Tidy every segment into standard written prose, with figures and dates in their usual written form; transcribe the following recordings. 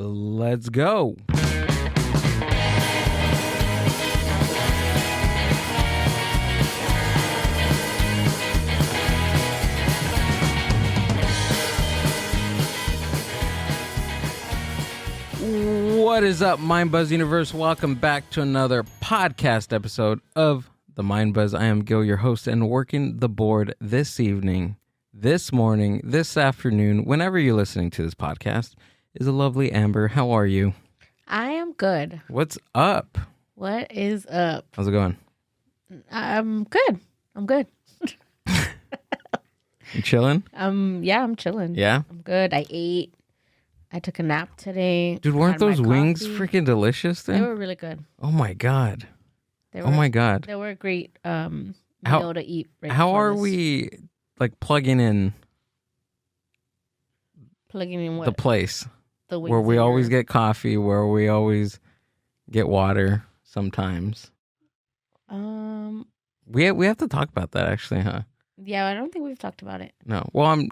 Let's go. What is up, Mind Buzz Universe? Welcome back to another podcast episode of the Mind Buzz. I am Gil, your host, and working the board this evening, this morning, this afternoon, whenever you're listening to this podcast, is a lovely Amber. How are you? I am good. What's up? What is up? How's it going? I'm good. I'm good. You chilling? Yeah, I'm chilling. Yeah? I'm good. I ate. I took a nap today. Dude, weren't Had my those wings coffee. freaking delicious They then? were really good. Oh my God. They were, Oh my God. They were a great meal to eat. Right How before are this. we plugging in Plugging in what? the place The wings where we in always your- get coffee, where we always get water sometimes? We have to talk about that actually, huh? Yeah, I don't think we've talked about it. No. Well,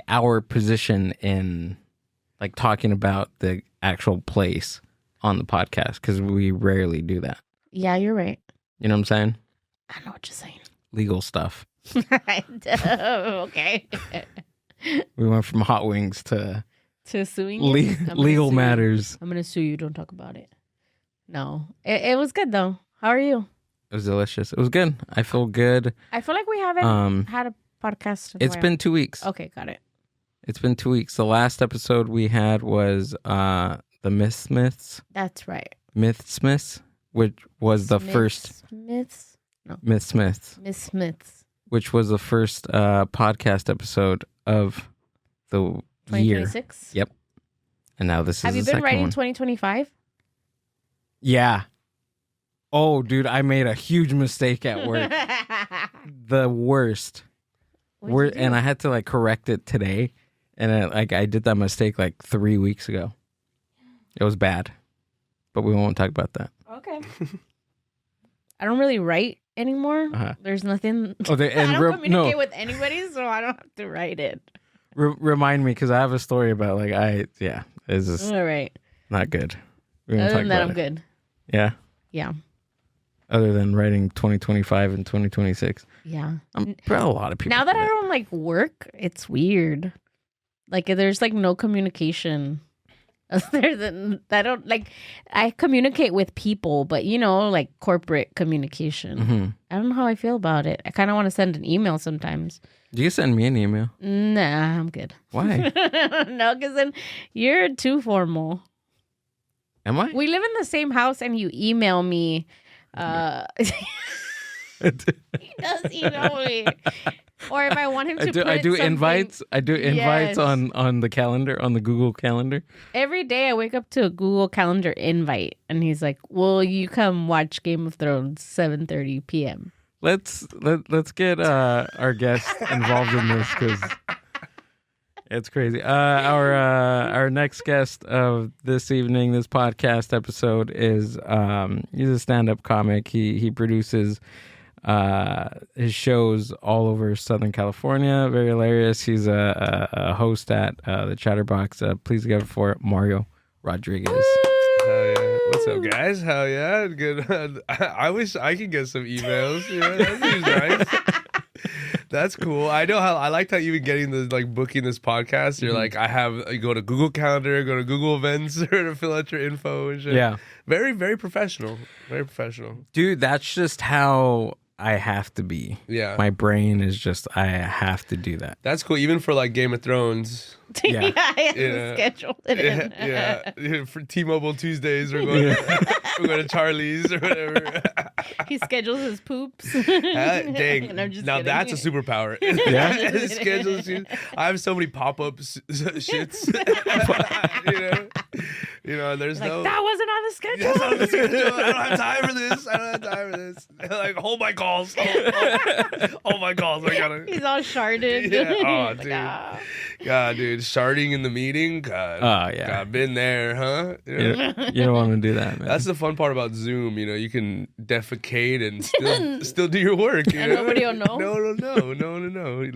our position in talking about the actual place on the podcast, because we rarely do that. Yeah, you're right. You know what I'm saying? I know what you're saying. Legal stuff. Okay. We went from hot wings to To suing you? I'm gonna legal sue you. matters. I'm going to sue you. Don't talk about it. No. It was good, though. How are you? It was delicious. It was good. I feel good. I feel like we haven't had a podcast in a It's while. been 2 weeks. Okay, got it. It's been 2 weeks. The last episode we had was the Mythsmiths, That's right. which was the first Smiths? No. Mythsmiths, Miss Smiths. which was the first podcast episode of the year. 2026? Yep. And now this is Have you the been second writing one. 2025? Yeah. Oh, dude, I made a huge mistake at work. The worst. And I had to correct it today. And I did that mistake 3 weeks ago. It was bad. But we won't talk about that. Okay. I don't really write anymore. Uh-huh. There's nothing. Oh, I don't communicate with anybody, so I don't have to write it. Remind me, because I have a story about it's just All right. not good. We won't Other talk than that, about I'm it. good. Yeah. Yeah. Other than writing 2025 and 2026. Yeah. I'm proud of a lot of people. Now that do I don't work, it's weird. There's no communication. Other than I don't I communicate with people, but corporate communication. Mm-hmm. I don't know how I feel about it. I kind of want to send an email sometimes. Do you send me an email? Nah, I'm good. Why? No, because then you're too formal. Am I? We live in the same house, and you email me. He does email me. Or if I want him to I do something- invites. I do invites Yes. on the calendar, on the Google Calendar. Every day I wake up to a Google Calendar invite, and he's like, "Will you come watch Game of Thrones 7:30 p.m.?" Let's get our guest involved in this, because it's crazy. Our next guest of this evening, this podcast episode, is he's a stand-up comic. He produces his shows all over Southern California. Very hilarious. He's a host at the Chatterbox. Please give it for Mario Rodriguez. Hell yeah. What's up, guys? Hell yeah. Good. I wish I could get some emails. That seems nice. That's cool. I know how I liked how you were getting the booking this podcast. You're you go to Google Calendar, go to Google Events to fill out your info and shit. Yeah. Very, very professional. Very professional. Dude, that's just how I have to be. Yeah. My brain is just, I have to do that. That's cool. Even for Game of Thrones. Yeah. I Yeah. scheduled it in. Yeah. For T-Mobile Tuesdays, we're going to Charlie's or whatever. He schedules his poops. Dang. And I'm just Now kidding. that's a superpower. Yeah? It schedules you. I have so many pop-up shits. You know, there's Like, no. that wasn't on the schedule. That's not on the schedule. I don't have time for this. I don't have time for this. Like, hold my calls. Hold my calls. I gotta. He's all sharded. Yeah. Oh, Like, dude. ah. God, dude. Starting in the meeting. God. Oh, yeah. God, been there, huh? You don't want to do that, man. That's the fun part about Zoom. You know, you can defecate and still do your work. You And know? nobody will know? No.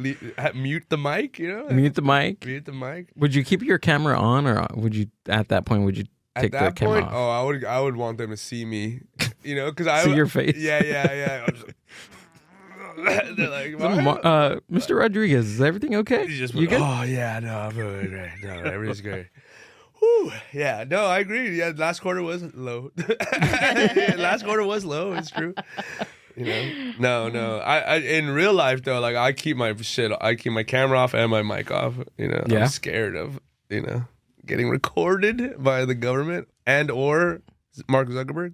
Mute the mic, you know? Mute the mic. Mute the mic. Would you keep your camera on, or would you, at that point, would you take At that the camera point, off? I would want them to see me, you know, because I See your face? Yeah. I'm just like, they're like, Mr. Rodriguez, is everything okay? You just You good? Oh yeah, no, I'm doing great. No, everything's great. Whew. Yeah, no, I agree. Yeah, last quarter was low. Last quarter was low. It's true. You know, no. I in real life though, like I keep my camera off and my mic off. You know, Yeah. I'm scared of getting recorded by the government and or Mark Zuckerberg.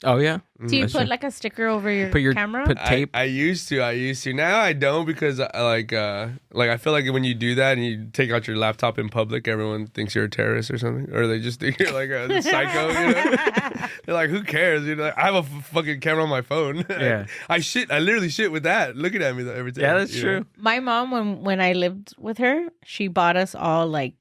Oh, yeah? Do you That's put true. like a sticker over your, camera? Put tape. I used to. Now I don't because like I feel like when you do that and you take out your laptop in public, everyone thinks you're a terrorist or something, or they just think you're like a psycho. You know? They're like, who cares? You know, like, I have a fucking camera on my phone. Yeah. I literally shit with that. Looking at me every time. Yeah, that's you true. know? My mom, when I lived with her, she bought us all like,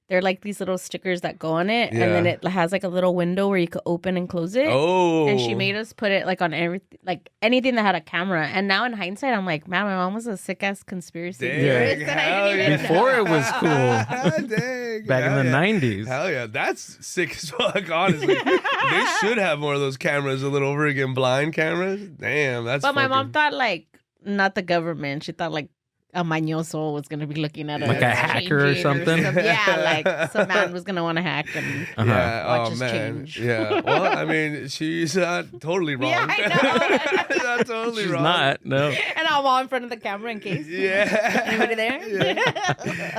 they're like these little stickers that go on it, and then it has like a little window where you could open and close it. Oh. And she made us put it like on everything, like anything that had a camera. And now in hindsight, I'm like, man, my mom was a sick ass conspiracy Dang, theorist. And I hell didn't even yeah. Before know. it was cool. Dang, Back in hell the yeah. 90s. Hell yeah, that's sick as fuck, honestly. They should have more of those cameras, the little over again blind cameras. Damn, that's But my mom fucking- thought like, not the government. She thought like a mañoso was going to be looking at us. Like a hacker or changing something? Yeah, like some man was going to want to hack and Uh-huh. Yeah, watch oh us man. change. Yeah. Well, I mean, she's not totally wrong. Yeah, I know. Not totally She's wrong. not, no. And I'm all in front of the camera in case. Yeah. Anybody there?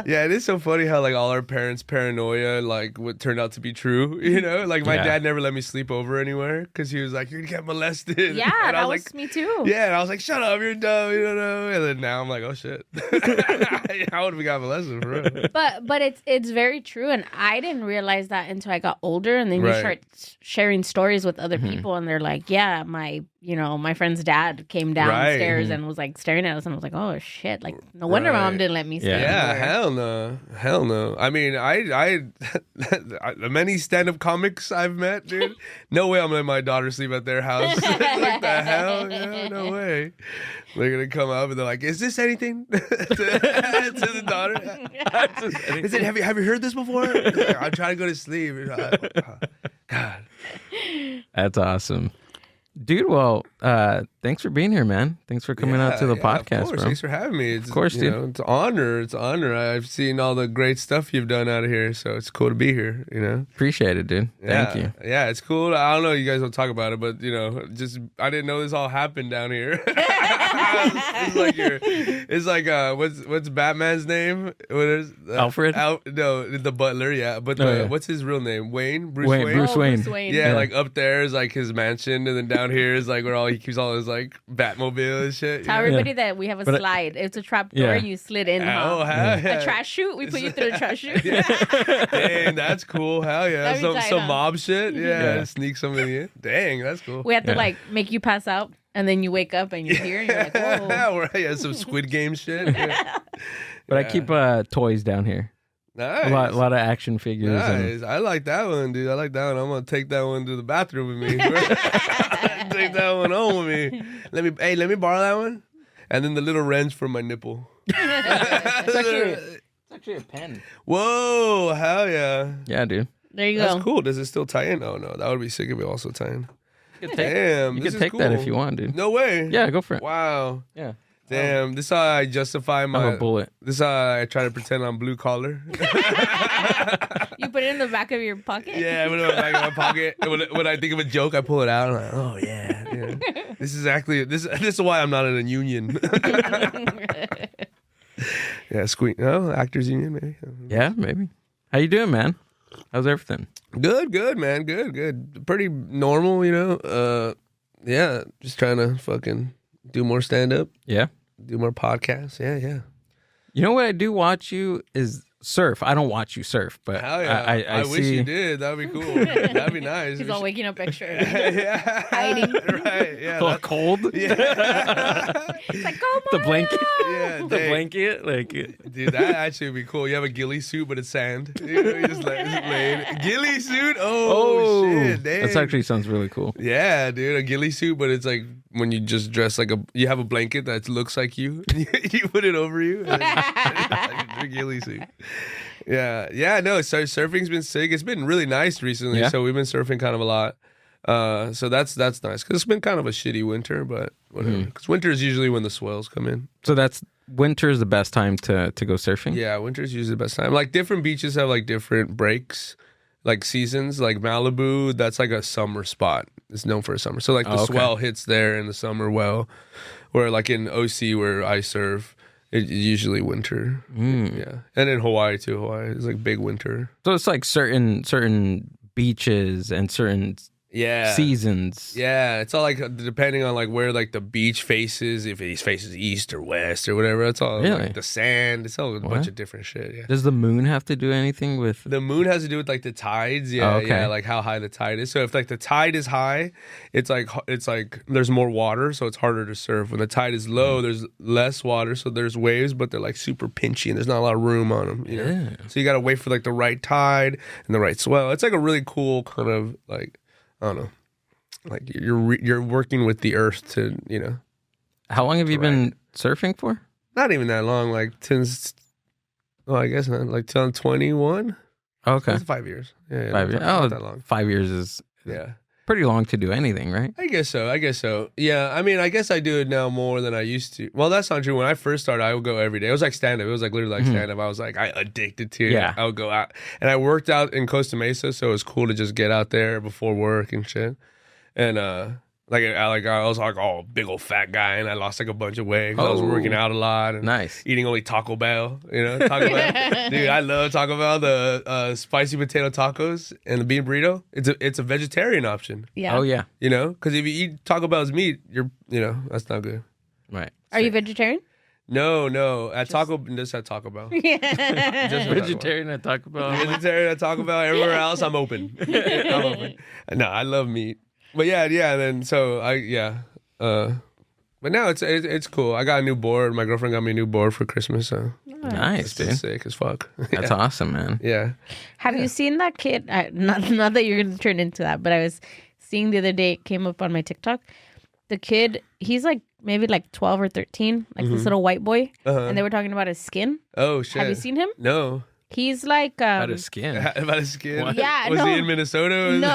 Yeah, it is so funny how like all our parents' paranoia like what turned out to be true. You know, like my Yeah. dad never let me sleep over anywhere because he was like, "You're gonna get molested." Yeah, and I that was was like, me too. "Yeah," and I was like, "Shut up, you're dumb, you don't know." And then now I'm like, "Oh shit, how would we got molested for real?" But it's very true, and I didn't realize that until I got older, and then you Right. start sharing stories with other Mhm. people, and they're like, "Yeah, my friend's dad came downstairs Right. and was like staring at us," and I was like, "Oh shit!" Like no wonder my mom Right. didn't let me stay. Yeah. Yeah, anywhere. hell no. I mean, I the many stand-up comics I've met, dude. No way I'm letting my daughter sleep at their house. Like the hell? Yeah, no way. They're gonna come up and they're like, "Is this anything?" to the daughter. Is it? Have you heard this before? I'm trying to go to sleep. God. That's awesome. Dude, well, thanks for being here, man. Thanks for coming out to the podcast, of course. bro. Thanks for having me. It's, Of course, you dude. know, it's an honor. It's an honor. I've seen all the great stuff you've done out of here, so it's cool to be here. You know. Appreciate it, dude. Thank you. Yeah, it's cool. I don't know. You guys don't talk about it, but you know, just I didn't know this all happened down here. It's like what's Batman's name? What is Alfred? No, the butler. Yeah, but Oh, yeah. what's his real name? Bruce Wayne, Wayne. Bruce Oh, Wayne. Bruce Wayne. Yeah, Yeah. like up there is like his mansion, and then down here is like where he keeps all his like Batmobile and shit. Tell you know? everybody that we have a But I- slide. It's a trap door, Yeah. and you slid in. Oh, huh? hell yeah. A trash chute. We put you through the trash chute. Dang, that's cool. Hell yeah. That'd be tight, Some huh? mob shit. Yeah, Yeah. sneak somebody in. Dang, that's cool. We have to Yeah. like make you pass out, and then you wake up and you're here, and you're like, whoa. Right, yeah, some Squid Game shit. Yeah. But I Yeah. keep toys down here. Nice. A lot of action figures. Nice. I like that one, dude. I like that one. I'm gonna take that one to the bathroom with me. Take that one home with me. Let me borrow that one. And then the little wrench for my nipple. It's actually a pen. Whoa, hell yeah. Yeah, dude. There you That's go. cool. Does it still tie in? Oh no, that would be sick if it also tie in. You could take, Damn, you this could is take that cool. if you want, dude. No way. Yeah, go for it. Wow. Yeah. Damn, this is how I justify I have my. a bullet. This is how I try to pretend I'm blue collar. You put it in the back of your pocket. Yeah, I put it in the back of my pocket. When I think of a joke, I pull it out. I'm like, oh yeah. This is exactly this is why I'm not in a union. Yeah, squeak. No, actors union maybe. Yeah, maybe. How you doing, man? How's everything? Good, man. Good. Pretty normal, you know. Yeah, just trying to fucking do more stand up, Yeah. do more podcasts. Yeah. You know what I do watch you is surf. I don't watch you surf, but Hell yeah. I wish see. you did. That'd be cool. That'd be nice. He's all waking up extra. Yeah. Hiding. Right. Yeah. Oh, cold. Yeah. It's like, come The on. blanket. Yeah, The dang. blanket. Like, Dude, that actually would be cool. You have a ghillie suit, but it's sand. You know, you just laid. Ghillie suit? Oh, shit. Dang. that actually sounds really cool. Yeah, dude, a ghillie suit, but it's like when you just dress like you have a blanket that looks like you. You put it over you. And like a ghillie suit. Yeah. No, so surfing's been sick. It's been really nice recently. Yeah. So we've been surfing kind of a lot. So that's nice because it's been kind of a shitty winter, but whatever. Because winter is usually when the swells come in. So winter is the best time to go surfing. Yeah, winter is usually the best time. Like different beaches have like different breaks, like seasons. Like Malibu, that's like a summer spot. It's known for a summer. So like the swell hits there in the summer. Well, where like in OC where I surf, it's usually winter. Yeah, and in Hawaii too. Hawaii is like big winter. So it's like certain beaches and certain seasons. Yeah, it's all like depending on like where like the beach faces, if it faces east or west or whatever. It's all Really? like the sand. It's all a bunch of different shit. Yeah. Does the moon have to do anything with? The moon has to do with like the tides, yeah, like how high the tide is. So if like the tide is high, it's like there's more water, so it's harder to surf. When the tide is low, there's less water, so there's waves, but they're like super pinchy and there's not a lot of room on them. You know? So you got to wait for like the right tide and the right swell. It's like a really cool kind of like I don't know, like you're working with the earth to How long have you been surfing for? Not even that long, like since. Well, I guess not. Like 2021. Okay, That's 5 years. Yeah, 5 years. not that long. 5 years is Yeah. pretty long to do anything, right? I guess so. Yeah, I mean, I guess I do it now more than I used to. Well, that's not true. When I first started, I would go every day. It was like stand-up. It was like literally like stand-up. I was like, I addicted to it. Yeah. I would go out. And I worked out in Costa Mesa, so it was cool to just get out there before work and shit. And I was like, oh, big old fat guy, and I lost like a bunch of weight 'cause I was working out a lot and Nice. eating only Taco Bell. Taco Bell. Dude, I love Taco Bell. The spicy potato tacos and the bean burrito. It's a vegetarian option. Yeah. Oh yeah, Because if you eat Taco Bell's meat, that's not good. right. Are you vegetarian? No. Just at Taco Bell. Just at Taco Bell. Vegetarian at Taco Bell. Vegetarian at Taco Bell. Everywhere else, I'm open. I'm open. No, I love meat. But yeah. Then so but now it's cool. I got a new board. My girlfriend got me a new board for Christmas. So Nice, it's been dude. sick as fuck. That's awesome, man. Yeah. Have you seen that kid? Not that you're going to turn into that, but I was seeing the other day, it came up on my TikTok. The kid, he's like maybe like 12 or 13, like this little white boy. And they were talking about his skin. Oh shit. Have you seen him? No. He's like About his skin. About his skin. What? Yeah, Was no. he in Minnesota? No.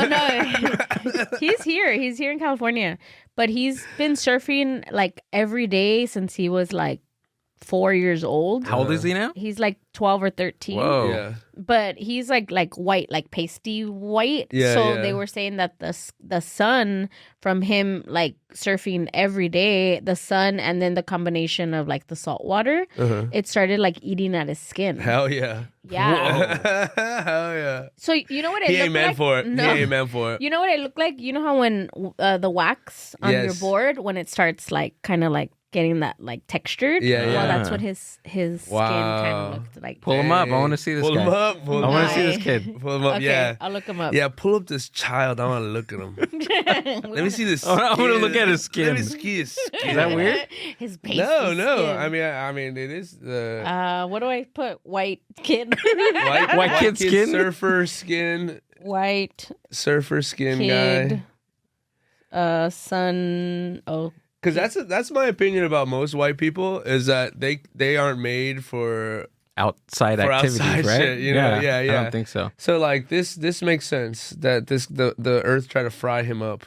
He's here in California, but he's been surfing like every day since he was like 4 years old. How old is he now? He's like 12 or 13. Whoa. Yeah. But he's like white, like pasty white. Yeah, so yeah. they were saying that the sun from him like surfing every day, the sun and then the combination of like the salt water, it started like eating at his skin. Hell yeah. Yeah. Hell yeah. So you know what it He looked ain't meant like? for it. No. He ain't meant for it. You know what it looked like? You know how when the wax on your Yes. board, when it starts like kind of like getting that like textured? Yeah, Well, yeah. that's what his skin kind Wow. of looked like. Pull him up. I want to see this Pull guy. him up. Pull I him want up. to see this kid. Pull him up. Okay, Yeah. I'll look him up. Yeah, pull up this child. I want to look at him. Let me see this. I wanna skin. look at his skin. Let me see his skin. Is that weird? His pasty No. skin. I mean, it is the What do I put? White kid. white kid skin? surfer skin, White surfer skin kid. guy. Sun. Oh, Because that's my opinion about most white people is that they aren't made for. Outside For activities, outside right? shit, yeah. I don't think so. So like this makes sense that the earth tried to fry him up.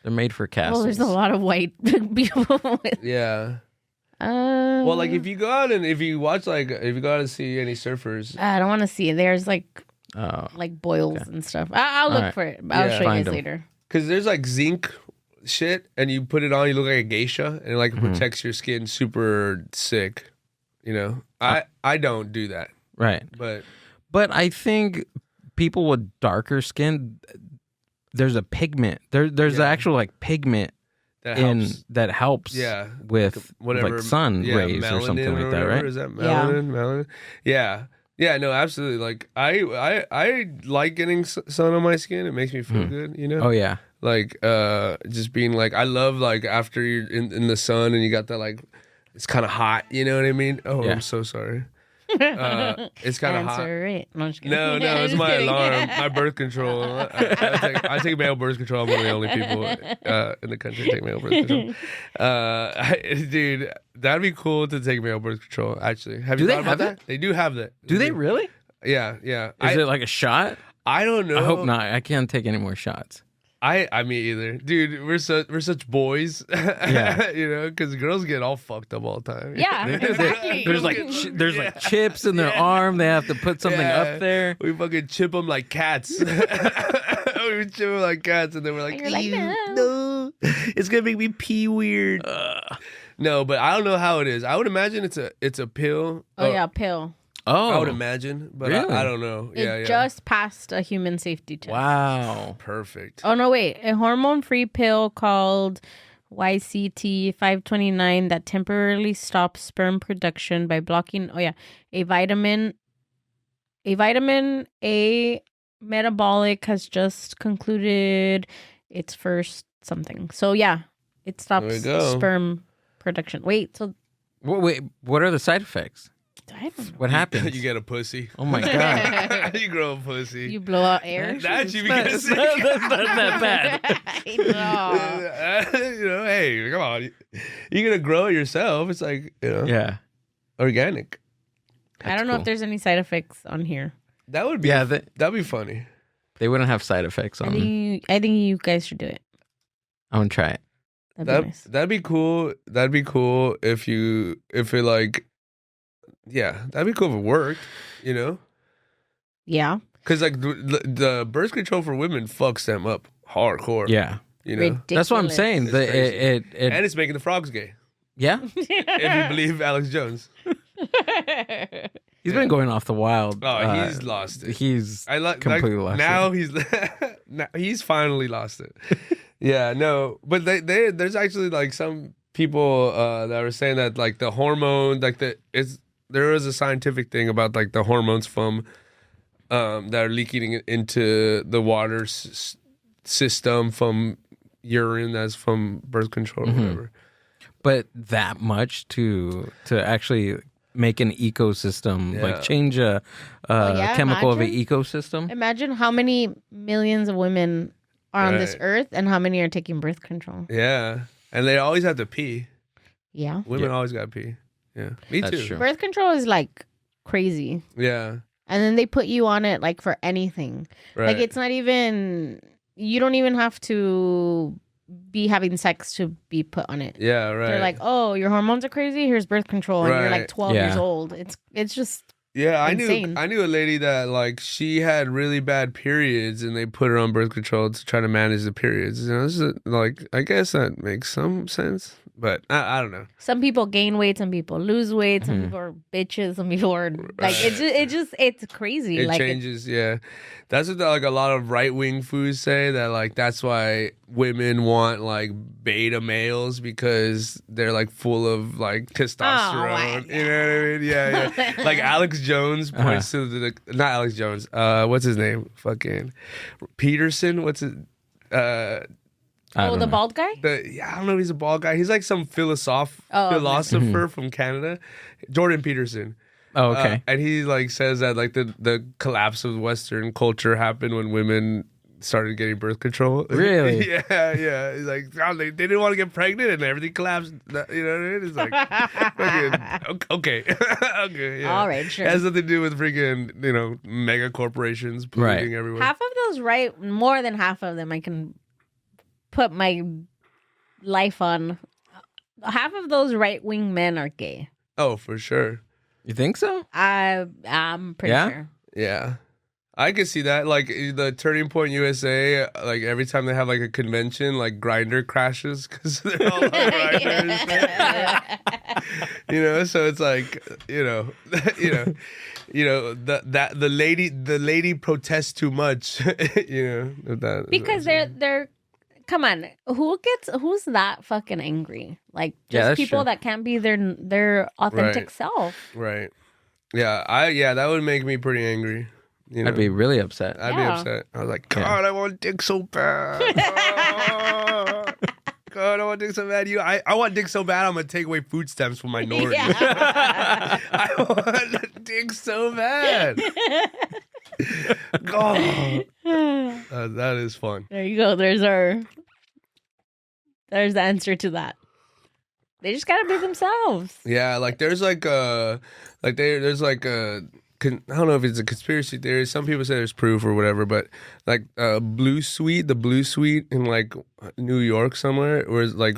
They're made for castles. well, there's a lot of white people. With, Yeah. Well, like if you go out and if you go out and see any surfers, I don't want to see it. There's like Oh, boils and stuff. I'll look Alright. for it. I'll Yeah. show you Find guys 'em. later. because there's like zinc shit, and you put it on, you look like a geisha, and it like protects your skin super sick. I don't do that, right. but I think people with darker skin, there's a pigment. There's Yeah. actual like pigment that helps. that helps Yeah. with Whatever like sun rays or melanin something like that, whatever. right? Is that melanin? Melanin. Yeah. Yeah, no, absolutely. Like I like getting sun on my skin. It makes me feel good, you know. Oh yeah. Like just being like, I love like after you're in the sun and you got that like, it's kind of hot. You know what I mean? Oh, Yeah. I'm so sorry. It's kind of hot. Answer it. No, I'm just kidding. No, it's Just my kidding. alarm, my birth control. I take male birth control. I'm one of the only people in the country to take male birth control. Dude, that'd be cool to take male birth control. Actually, have you Do thought they about have that? They do have that. Do they really? Yeah. Is it like a shot? I don't know. I hope not. I can't take any more shots. I mean either, dude. We're such boys, Yeah. you know, because girls get all fucked up all the time. Yeah, exactly. There's like chips in their arm. They have to put something up there. We fucking chip them like cats. We chip them like cats, and then we're like, And you're like, "Ew, no." no, it's gonna make me pee weird. No, but I don't know how it is. I would imagine it's a pill. Oh yeah, pill. Oh, I would imagine, but Really? I don't know. It just passed a human safety test. Wow. Perfect. Oh no, wait. A hormone-free pill called YCT 529 that temporarily stops sperm production by blocking a vitamin A metabolic has just concluded its first something. So yeah, it stops There we go. sperm production. Wait, so Wait, what are the side effects? I don't know. What happens? You get a pussy. Oh my god. You grow a pussy. You blow out air. That you That's get not, sick. that's not that bad. I know. You know, hey, come on. You're gonna grow it yourself. It's like, you know, Yeah. organic. I don't know cool. if there's any side effects on here. That would be Yeah, that'd be funny. they wouldn't have side effects I on them. think you guys should do it. I'm gonna try it. That'd be nice. That'd be cool. That'd be cool if it like, yeah, that'd be cool if it worked, you know? Yeah. Because like the birth control for women fucks them up hardcore. Yeah. You know? Ridiculous. That's what I'm saying. It's The, crazy. it And it's making the frogs gay. yeah. If you believe Alex Jones. He's been going off the wild. Oh, he's lost it. He's I like completely lost now it. he's finally lost it. Yeah, no, but there's actually like some people that were saying that like the hormone, like there is a scientific thing about like the hormones from that are leaking into the water system from urine that's from birth control or whatever. But that much to actually make an ecosystem, Yeah. like change a yeah, chemical of an imagine. ecosystem. Imagine how many millions of women are on this Right. earth and how many are taking birth control. Yeah, and they always have to pee. Yeah. Women Yeah. always got to pee. Yeah, me That's too. true. Birth control is like crazy. Yeah, And then they put you on it like for anything. right. Like it's not even, you don't even have to be having sex to be put on it. yeah, right. They're like, oh, your hormones are crazy. Here's birth control, and you're Right. like 12 Yeah. years old. It's just Yeah, Insane. I knew a lady that like she had really bad periods and they put her on birth control to try to manage the periods. You know, this is like I guess that makes some sense, but I don't know. some people gain weight, some people lose weight, some Mhm. people are bitches, some people are like it's crazy. It like changes, yeah. That's what like a lot of right wing foods say that like that's why women want like beta males because they're like full of like testosterone. my You know what I mean? Yeah. Like Alex Jones points to not Alex Jones. What's his name? Fucking Peterson. What's it? I oh, don't the know. bald guy. I don't know. If he's a bald guy. He's like some philosopher from Canada, Jordan Peterson. Oh, okay. And he like says that like the collapse of Western culture happened when women started getting birth control. Really? yeah. He's like, oh, they didn't want to get pregnant and everything collapsed. You know what I mean? It's like, fucking, okay, okay, yeah. All right, sure. It has nothing to do with freaking mega corporations polluting everywhere. Half of those more than half of them I can put my life on. Half of those right wing men are gay. Oh, for sure. You think so? I'm pretty Yeah? sure. Yeah. I could see that. Like the Turning Point USA, like every time they have like a convention, like Grinder crashes because they're all on Grinders. You know, so it's like, the lady protests too much, Because they're come on, who's that fucking angry? Like Yeah, just that's people true. that can't be their authentic Right. self. right. Yeah, that would make me pretty angry. You know? I'd be really upset. I'd be Yeah. upset. I was like, God, I want dick so bad. Oh, God, I want dick so bad. I want dick so bad. I'm gonna take away food stamps from minorities. Yeah. I want dick so bad. God, that is fun. There you go. There's the answer to that. They just gotta be themselves. Yeah, like there's there's I don't know if it's a conspiracy theory. Some people say there's proof or whatever, but like the Blue Suite in like New York somewhere, where it's like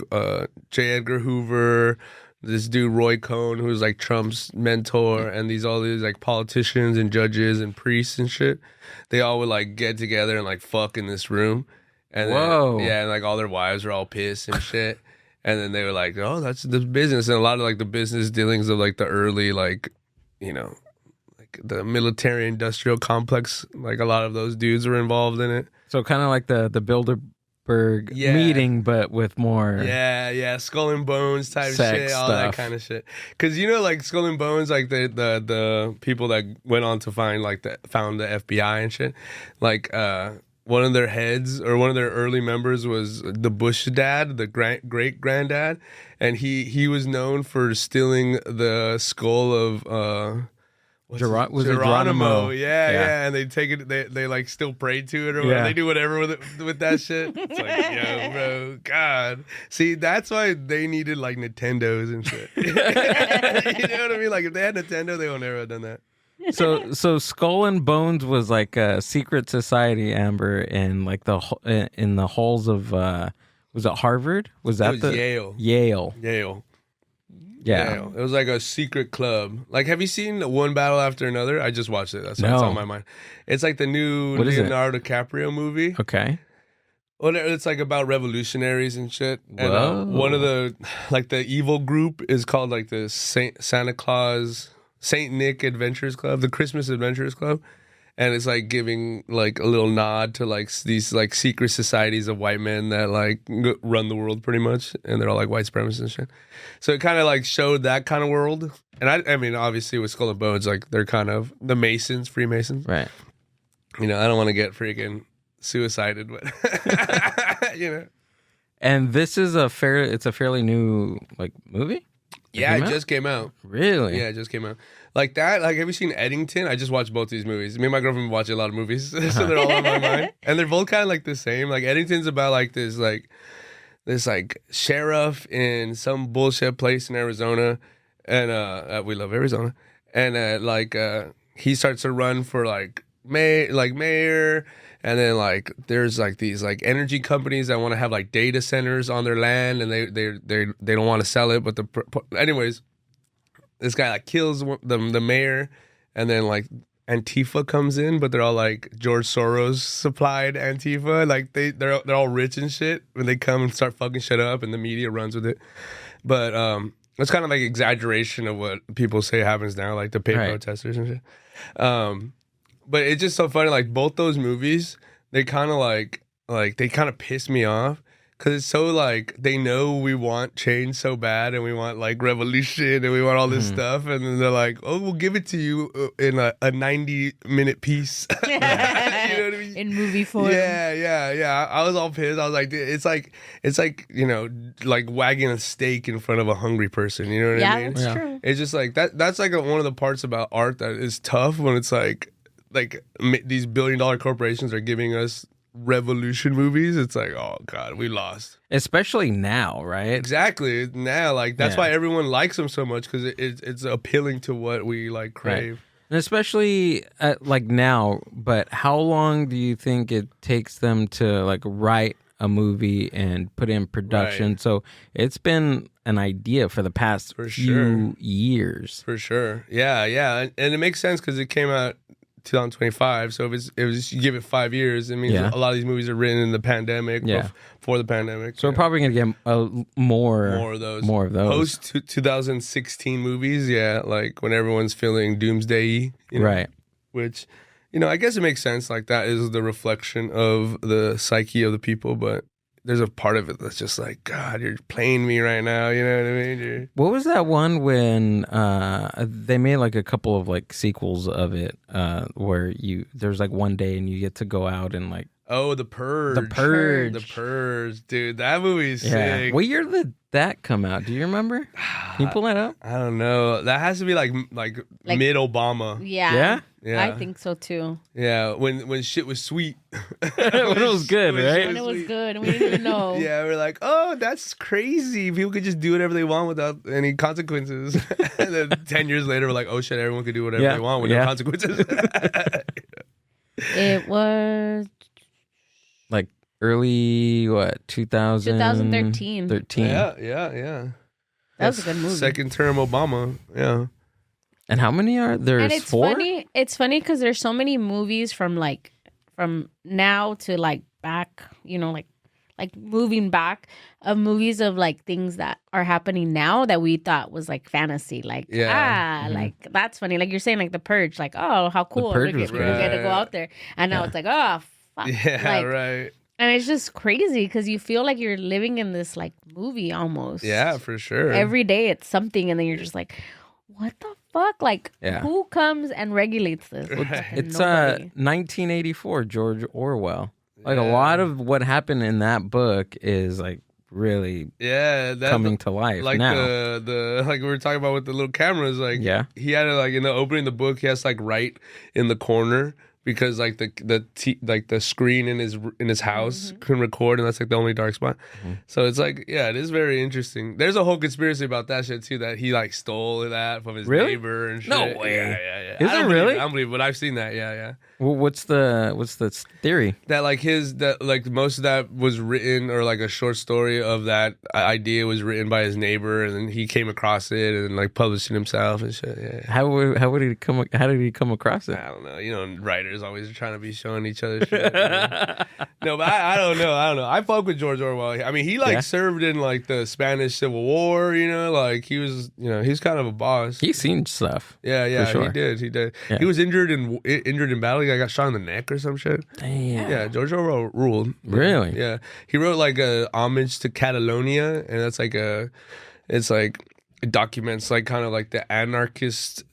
J. Edgar Hoover, this dude Roy Cohn, who's like Trump's mentor, and all these like politicians and judges and priests and shit. They all would like get together and like fuck in this room, and Whoa. and like all their wives are all pissed and shit. And then they were like, "Oh, that's the business," and a lot of like the business dealings of like the early like, you know, like the military industrial complex. Like a lot of those dudes were involved in it. So kind of like the Bilderberg Yeah. meeting, but with more. Yeah, Skull and Bones type Sex shit, all that stuff. kind of shit. Because you know, like Skull and Bones, like the people that went on to found the FBI and shit, like one of their heads or one of their early members was the Bush dad, the great granddad, and he was known for stealing the skull of was it Geronimo? Yeah, and they take it, they like still pray to it or whatever. Yeah. They do whatever with that shit. It's like, yo, bro, God. See, that's why they needed like Nintendos and shit. You know what I mean? Like if they had Nintendo, they would never have done that. So Skull and Bones was like a secret society, Amber, in like in the halls of was it Harvard? Was that It was Yale. Yale. Yeah. Yale. It was like a secret club. Like, have you seen One Battle After Another? I just watched it. That's what's No. on my mind. It's like the new What is it? Leonardo DiCaprio movie. Okay. Well, it's like about revolutionaries and shit. And Whoa. one of the evil group is called like the Saint Nick Adventures Club, the Christmas Adventures Club. And it's like giving like a little nod to like these like secret societies of white men that like run the world pretty much, and they're all like white supremacists and shit. So it kind of like showed that kind of world. And I mean, obviously with Skull and Bones, like they're kind of the Masons, Freemasons. Right. You know, I don't want to get freaking suicided, but you know. And this is it's a fairly new like movie? Yeah, it just came out. Really? Yeah, it just came out. Like that, like have you seen Eddington? I just watched both these movies. Me and my girlfriend watch a lot of movies, so they're all on my mind. And they're both kind of like the same. Like Eddington's about like this sheriff in some bullshit place in Arizona, and we love Arizona. And he starts to run for like mayor, and then like there's like these like energy companies that want to have like data centers on their land, and they don't want to sell it, but anyways, this guy like kills the mayor, and then like Antifa comes in, but they're all like George Soros supplied Antifa, like they're all rich and shit when they come and start fucking shit up, and the media runs with it. But it's kind of like exaggeration of what people say happens now, like the pay protesters and shit. But it's just so funny, like both those movies, they kind of like they kind of piss me off. Cause it's so like they know we want change so bad, and we want like revolution, and we want all this stuff, and then they're like, "Oh, we'll give it to you in a 90-minute piece." You know what I mean? In movie form. Yeah. I was all pissed. I was like, dude, it's like you know, like wagging a steak in front of a hungry person. You know what I mean? That's true. It's just like that. That's like one of the parts about art that is tough when it's like these billion-dollar corporations are giving us revolution movies. It's like, oh god, we lost. Especially now, right? Exactly. Now, like that's why everyone likes them so much, because it's appealing to what we like crave. Right. And especially like now. But how long do you think it takes them to like write a movie and put in production? Right. So it's been an idea for the past few years. For sure. Yeah. And it makes sense because it came out 2025, so if you give it 5 years, it means a lot of these movies are written in the pandemic, before the pandemic. So we're probably gonna get more of those post 2016 movies, like when everyone's feeling doomsday-y, you know? Right? Which, you know, I guess it makes sense. Like that is the reflection of the psyche of the people, but there's a part of it that's just like, God, you're playing me right now. You know what I mean? What was that one when they made like a couple of like sequels of it where there's like one day and you get to go out and like Oh, The Purge. The Purge. The Purge, dude. That movie's sick. What year did that come out? Do you remember? Can you pull that up? I don't know. That has to be like mid Obama. Yeah. Yeah. I think so too. Yeah, when shit was sweet. When it was good, right? And it was good. And we didn't even know. Yeah, we're like, oh, that's crazy. People could just do whatever they want without any consequences. And then 10 years later, we're like, oh shit, everyone could do whatever they want with no consequences. It was like early 2013. 2013. Yeah. That was a good movie. Second term Obama. Yeah. And how many are there? And it's 4? funny. It's funny because there's so many movies from now to like back, like moving back of movies of like things that are happening now that we thought was like fantasy. Like, like that's funny. Like you're saying, like The Purge, like, oh, how cool. Purge we was get great. to go out there. And now it's like, oh, fuck. Yeah, like, right. And it's just crazy because you feel like you're living in this like movie almost. Yeah, for sure. Every day it's something, and then you're just like, what the fuck? Like, who comes and regulates this? It's nobody. 1984, George Orwell. Like a lot of what happened in that book is like really coming to life like now. the like we were talking about with the little cameras, like he had to, like, in the opening of the book, he has to like write in the corner because like the screen in his house can record, and that's like the only dark spot. So it's like, it is very interesting. There's a whole conspiracy about that shit too, that he like stole that from his neighbor and shit. No way. Yeah. Is it really? I don't believe it, but I've seen that. Yeah. Well, what's the theory? That like most of that was written, or like a short story of that idea was written by his neighbor, and then he came across it and like published it himself and shit. Yeah. How did he come across it? I don't know. Writers always trying to be showing each other shit. No, but I don't know. I fuck with George Orwell. I mean, he served in like the Spanish Civil War. Like he was, he's kind of a boss. He's seen stuff. Yeah, for sure. He did. Yeah. Yeah. He was injured in battle. He got shot in the neck or some shit. Damn. Yeah, George Orwell ruled. Really? Yeah. He wrote like a homage to Catalonia, and that's like it documents like kind of like the anarchist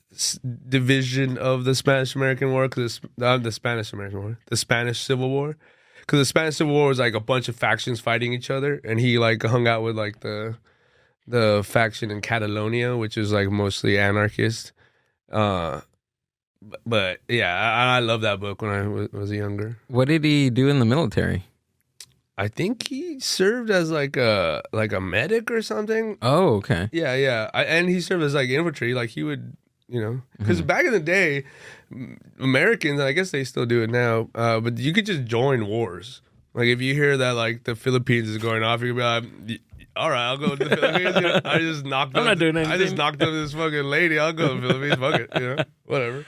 division of the Spanish American War, the Spanish Civil War. Because the Spanish Civil War was like a bunch of factions fighting each other, and he like hung out with like the faction in Catalonia, which is like mostly anarchist. But yeah, I love that book when I was younger. What did he do in the military? I think he served as like a medic or something. Oh, okay. Yeah. And he served as like infantry. Like he would, because back in the day, Americans, I guess they still do it now, but you could just join wars. Like if you hear that like the Philippines is going off, you could be like, all right, I'll go to the Philippines. I just knocked I'm not doing anything. I just knocked up this fucking lady. I'll go to the Philippines. Fuck it, whatever.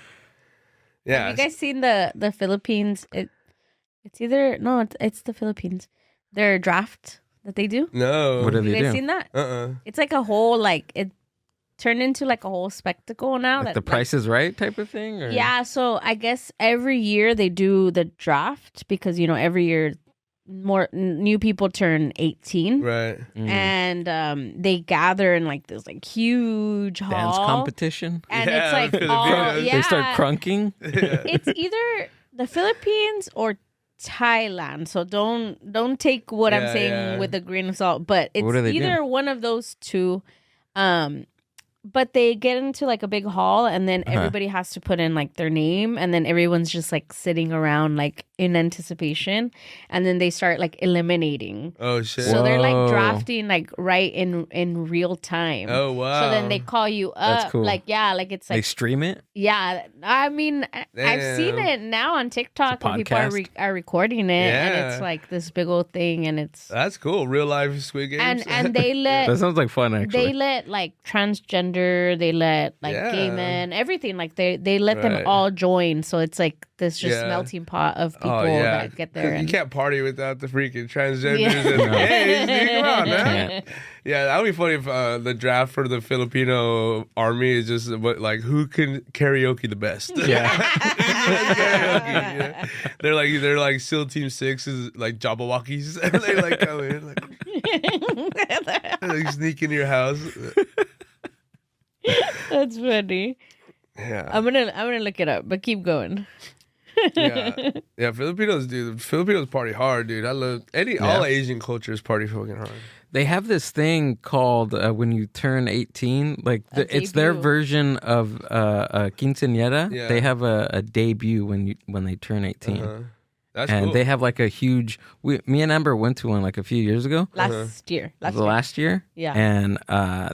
Yeah. Have you guys seen the Philippines? It's the Philippines. Their draft that they do. No. What do they You guys do? seen that? Uh-uh. It's like a whole it turned into like a whole spectacle now. Like the Price is Right type of thing? Or? Yeah, so I guess every year they do the draft because every year more new people turn 18, Right. and they gather in like this like huge hall Dance competition. and Yeah, it's like Filipinos. yeah, They start crunking. it's either the Philippines or Thailand, so don't take what I'm saying with a grain of salt, but it's What do they either one of those two. But they get into like a big hall, and then everybody has to put in like their name, and then everyone's just like sitting around like in anticipation, and then they start like eliminating. Oh shit. So they're like Whoa. drafting like right in real time. Oh wow. So then they call you up. That's cool. Like it's They like stream it. yeah. I mean, I've seen Damn. it now on TikTok It's a when people podcast. are recording it, and Yeah. it's like this big old thing, and it's That's cool. Real life Squid Games. and they let That sounds like fun, actually. they let like transgender transgender, they let like gay Yeah. men, everything. Like they let them Right. all join. So it's like this just Yeah. melting pot of people Oh yeah, that get there. 'Cause you And, can't party without the freaking transgenders Yeah. and the gays. Dude, come on, man. Can't. Yeah, that would be funny if the draft for the Filipino army is just like who can karaoke the best. Yeah. Karaoke, yeah. They're like SEAL Team 6 is like Jabberwockies. They like come in like sneak into your house. That's funny. Yeah. I'm gonna look it up, but keep going. Yeah, Filipinos party hard, dude. I love all Asian cultures party fucking hard. They have this thing called when you turn 18, like it's their debut. version of a quinceañera. Yeah. They have a debut when they turn 18. Uh-huh. That's And cool. they have like a huge. Me and Amber went to one like a few years ago, Last year. last year. Yeah. And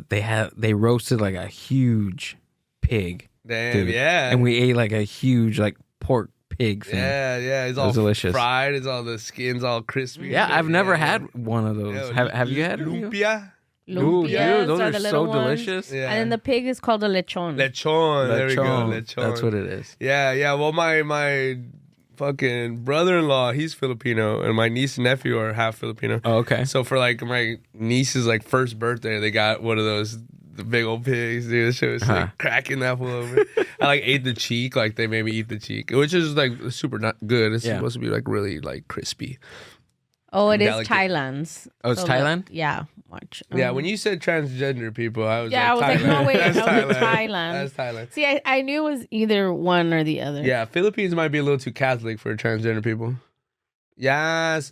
they roasted like a huge pig, Damn, dude. yeah. And we ate like a huge like pork pig thing. Yeah, it's all was delicious. fried. It's all the skin's all crispy. Yeah, I've never Yeah. had one of those. Yeah, Have you had it? lumpia? Ooh, Lumpias dude, those are the so little ones. delicious. Yeah. And then the pig is called a lechon. Lechon. There we go. Lechon. Lechon. That's what it is. Yeah. Well, my fucking brother-in-law, he's Filipino, and my niece and nephew are half Filipino. Oh, okay. So for like my niece's like first birthday, they got one of those the big old pigs, dude. This shit was like cracking that fool open. I like ate the cheek, like they made me eat the cheek, which is like super not good. It's supposed to be like really like crispy. Oh, it is Delicate. Thailand's. Oh, it's So, Thailand? like, yeah. Watch. Yeah, when you said transgender people, I was Yeah, like, I was like, Thailand. no, wait, That's that was Thailand. Thailand. That's Thailand. See, I knew it was either one or the other. Yeah, Philippines might be a little too Catholic for transgender people. Yes.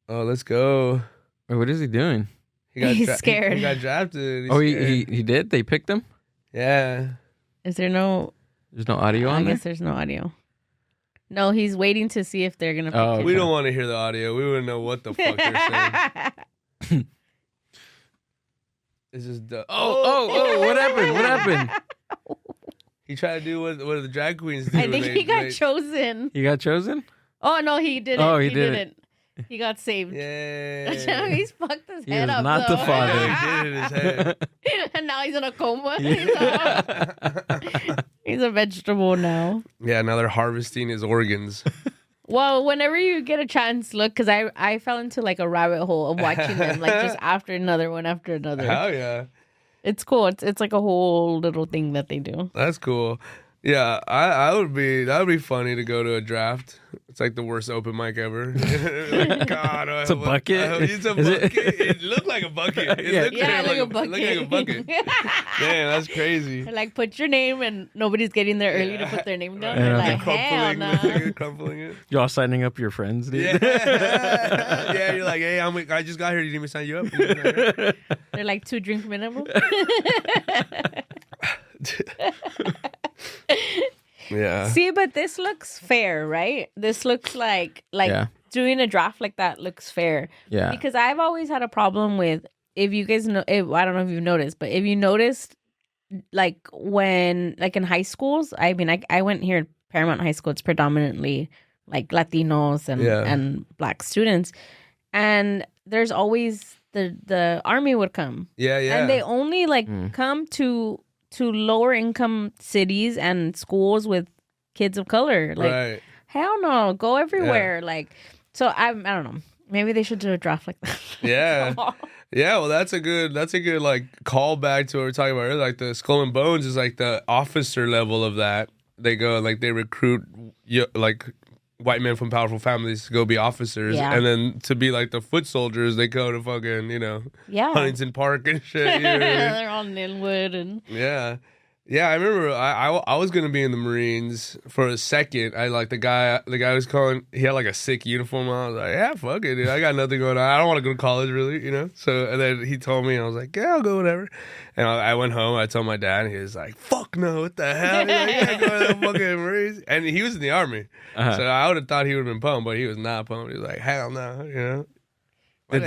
Oh, let's go. Wait, what is he doing? He's scared. He got drafted. He's Oh, scared. he did? They picked him? Yeah. Is there no? There's no audio I on there? guess there's no audio. No, he's waiting to see if they're gonna. Pick Oh, him. We okay. don't want to hear the audio. We wouldn't know what the fuck they're saying. It's just What happened? What happened? he tried to do what the drag queens do. I think he got chosen. He got chosen? Oh no, he didn't. Oh, he didn't. He got saved. Yeah. He's fucked his He head is up. not though. the father. He did it in his head. And now he's in a coma. He's a vegetable now. Yeah, now they're harvesting his organs. Well, whenever you get a chance, look, because I fell into like a rabbit hole of watching them, like just after another one after another. Hell yeah. It's cool. It's like a whole little thing that they do. That's cool. Yeah, that would be funny to go to a draft. It's like the worst open mic ever. God, It's a bucket? It's a Is it? bucket. It looked like a bucket. It Yeah. looked Yeah, like a It looked like a bucket. Damn, that's crazy. They're like, put your name, and nobody's getting there early to put their name down. Yeah. They're like, hell no. Crumpling it. Y'all signing up your friends, dude? Yeah. Yeah, you're like, hey, I just got here. Didn't even sign you up. They're like 2 drink minimum. Yeah. See, but this looks fair, right? This looks like Yeah. doing a draft like that looks fair. Yeah. Because I've always had a problem with, if you guys know, I don't know if you've noticed, but if you noticed, like when, like in high schools, I mean, I went here at Paramount High School. It's predominantly like Latinos and Black students, and there's always the army would come, and they only like come to lower income cities and schools with kids of color. Like, Right. hell no, go everywhere. Like, so I don't know. Maybe they should do a draft like that. Yeah. Yeah, well, that's a good like callback to what we were talking about earlier. Like the Skull and Bones is like the officer level of that. They go like they recruit like white men from powerful families to go be officers, Yeah. and then to be like the foot soldiers, they go to fucking Yeah. Huntington Park and shit. You know what I mean? They're all Linwood and Yeah, I remember I was gonna be in the Marines for a second. I like the guy was calling. He had like a sick uniform on. I was like, yeah, fuck it, dude. I got nothing going on. I don't want to go to college, really, So and then he told me, and I was like, yeah, I'll go, whatever. And I went home. I told my dad, and he was like, fuck no, what the hell? He's like, yeah, go to the fucking Marines. And he was in the Army, so I would have thought he would have been pumped, but he was not pumped. He was like, hell no, Did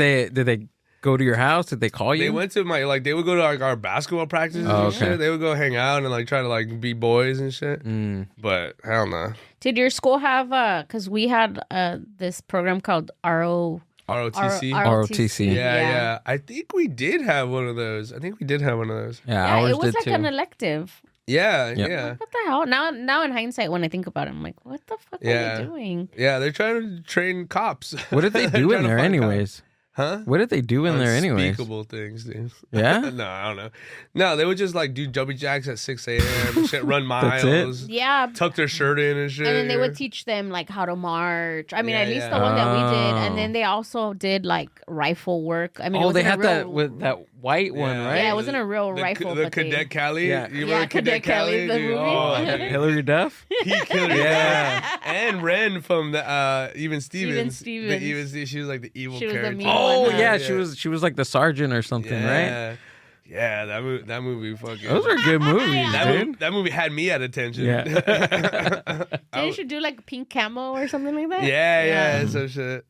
they go to your house? Did they call you? They went to they would go to like our basketball practices Oh, and okay. shit. They would go hang out and like try to like be boys and shit. But hell no. Did your school have because we had this program called ROTC. ROTC. Yeah. I think we did have one of those. Yeah, Yeah, ours it was did like too. an elective. Yeah, Yep. yeah. What the hell? Now in hindsight, when I think about it, I'm like, what the fuck Yeah. are they doing? Yeah, they're trying to train cops. What did they They're do in trying to there find cops. anyways? Huh? What did they do in there anyways? Unspeakable things, dude. Yeah? No, I don't know. No, they would just like do jumping jacks at 6 a.m. shit, run miles, That's it? Yeah. tuck their shirt in and shit. And then they would teach them like how to march. I mean, Yeah, at least yeah. the one that we did. Oh. And then they also did like rifle work. I mean, it Oh, they wasn't a had real, that with that white one, Yeah. right? Yeah, it wasn't a real the, rifle. The but they- Cadet Cali. Yeah. You Yeah, remember Cadet Cali, the dude? movie. Oh, Hillary Duff? he killed her. Yeah. And Ren from the Even Stevens. Stevens. The Even Stevens. She was like the evil She was the character. mean Oh one, huh? yeah, she was like the sergeant or something, right? Yeah. Yeah, that movie fucking. Those are good movies, dude. that movie had me at attention. Yeah. Didn't you do like pink camo or something like that? Yeah, some shit.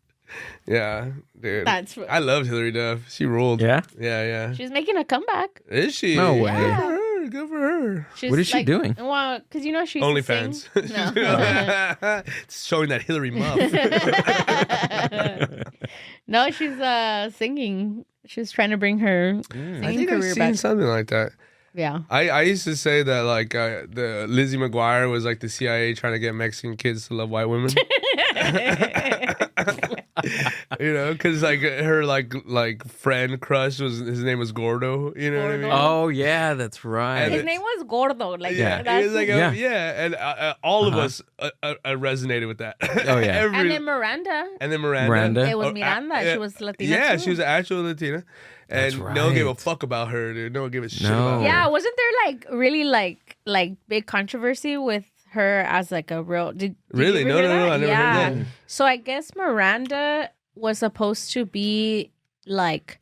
Yeah, dude. That's I loved Hillary Duff. She ruled. Yeah? Yeah. She's making a comeback. Is she? No way. Good for her. Good for her. She's What is she doing? Well, because you know she's OnlyFans. No. It's showing that Hillary muff. No, she's singing. She's trying to bring her I singing think I've career seen back. something like that. Yeah. I used to say that like the Lizzie McGuire was like the CIA trying to get Mexican kids to love white women. You know, because like her like friend crush was his name was Gordo. You know what I mean? Oh yeah, that's right. And His name was Gordo. Like Yeah, that's he was like Yeah. and all of us resonated with that. Oh, yeah. and then Miranda. And then Miranda. Miranda. It was Oh, Miranda. She was Latina. Yeah, too. she was an actual Latina, and That's no one gave a right. fuck about her, dude. No one gave a shit No. about her. Yeah, wasn't there like really like big controversy with her as like a real? Did Really? You No, ever no, hear no, that? I never yeah. heard that. So I guess Miranda was supposed to be like.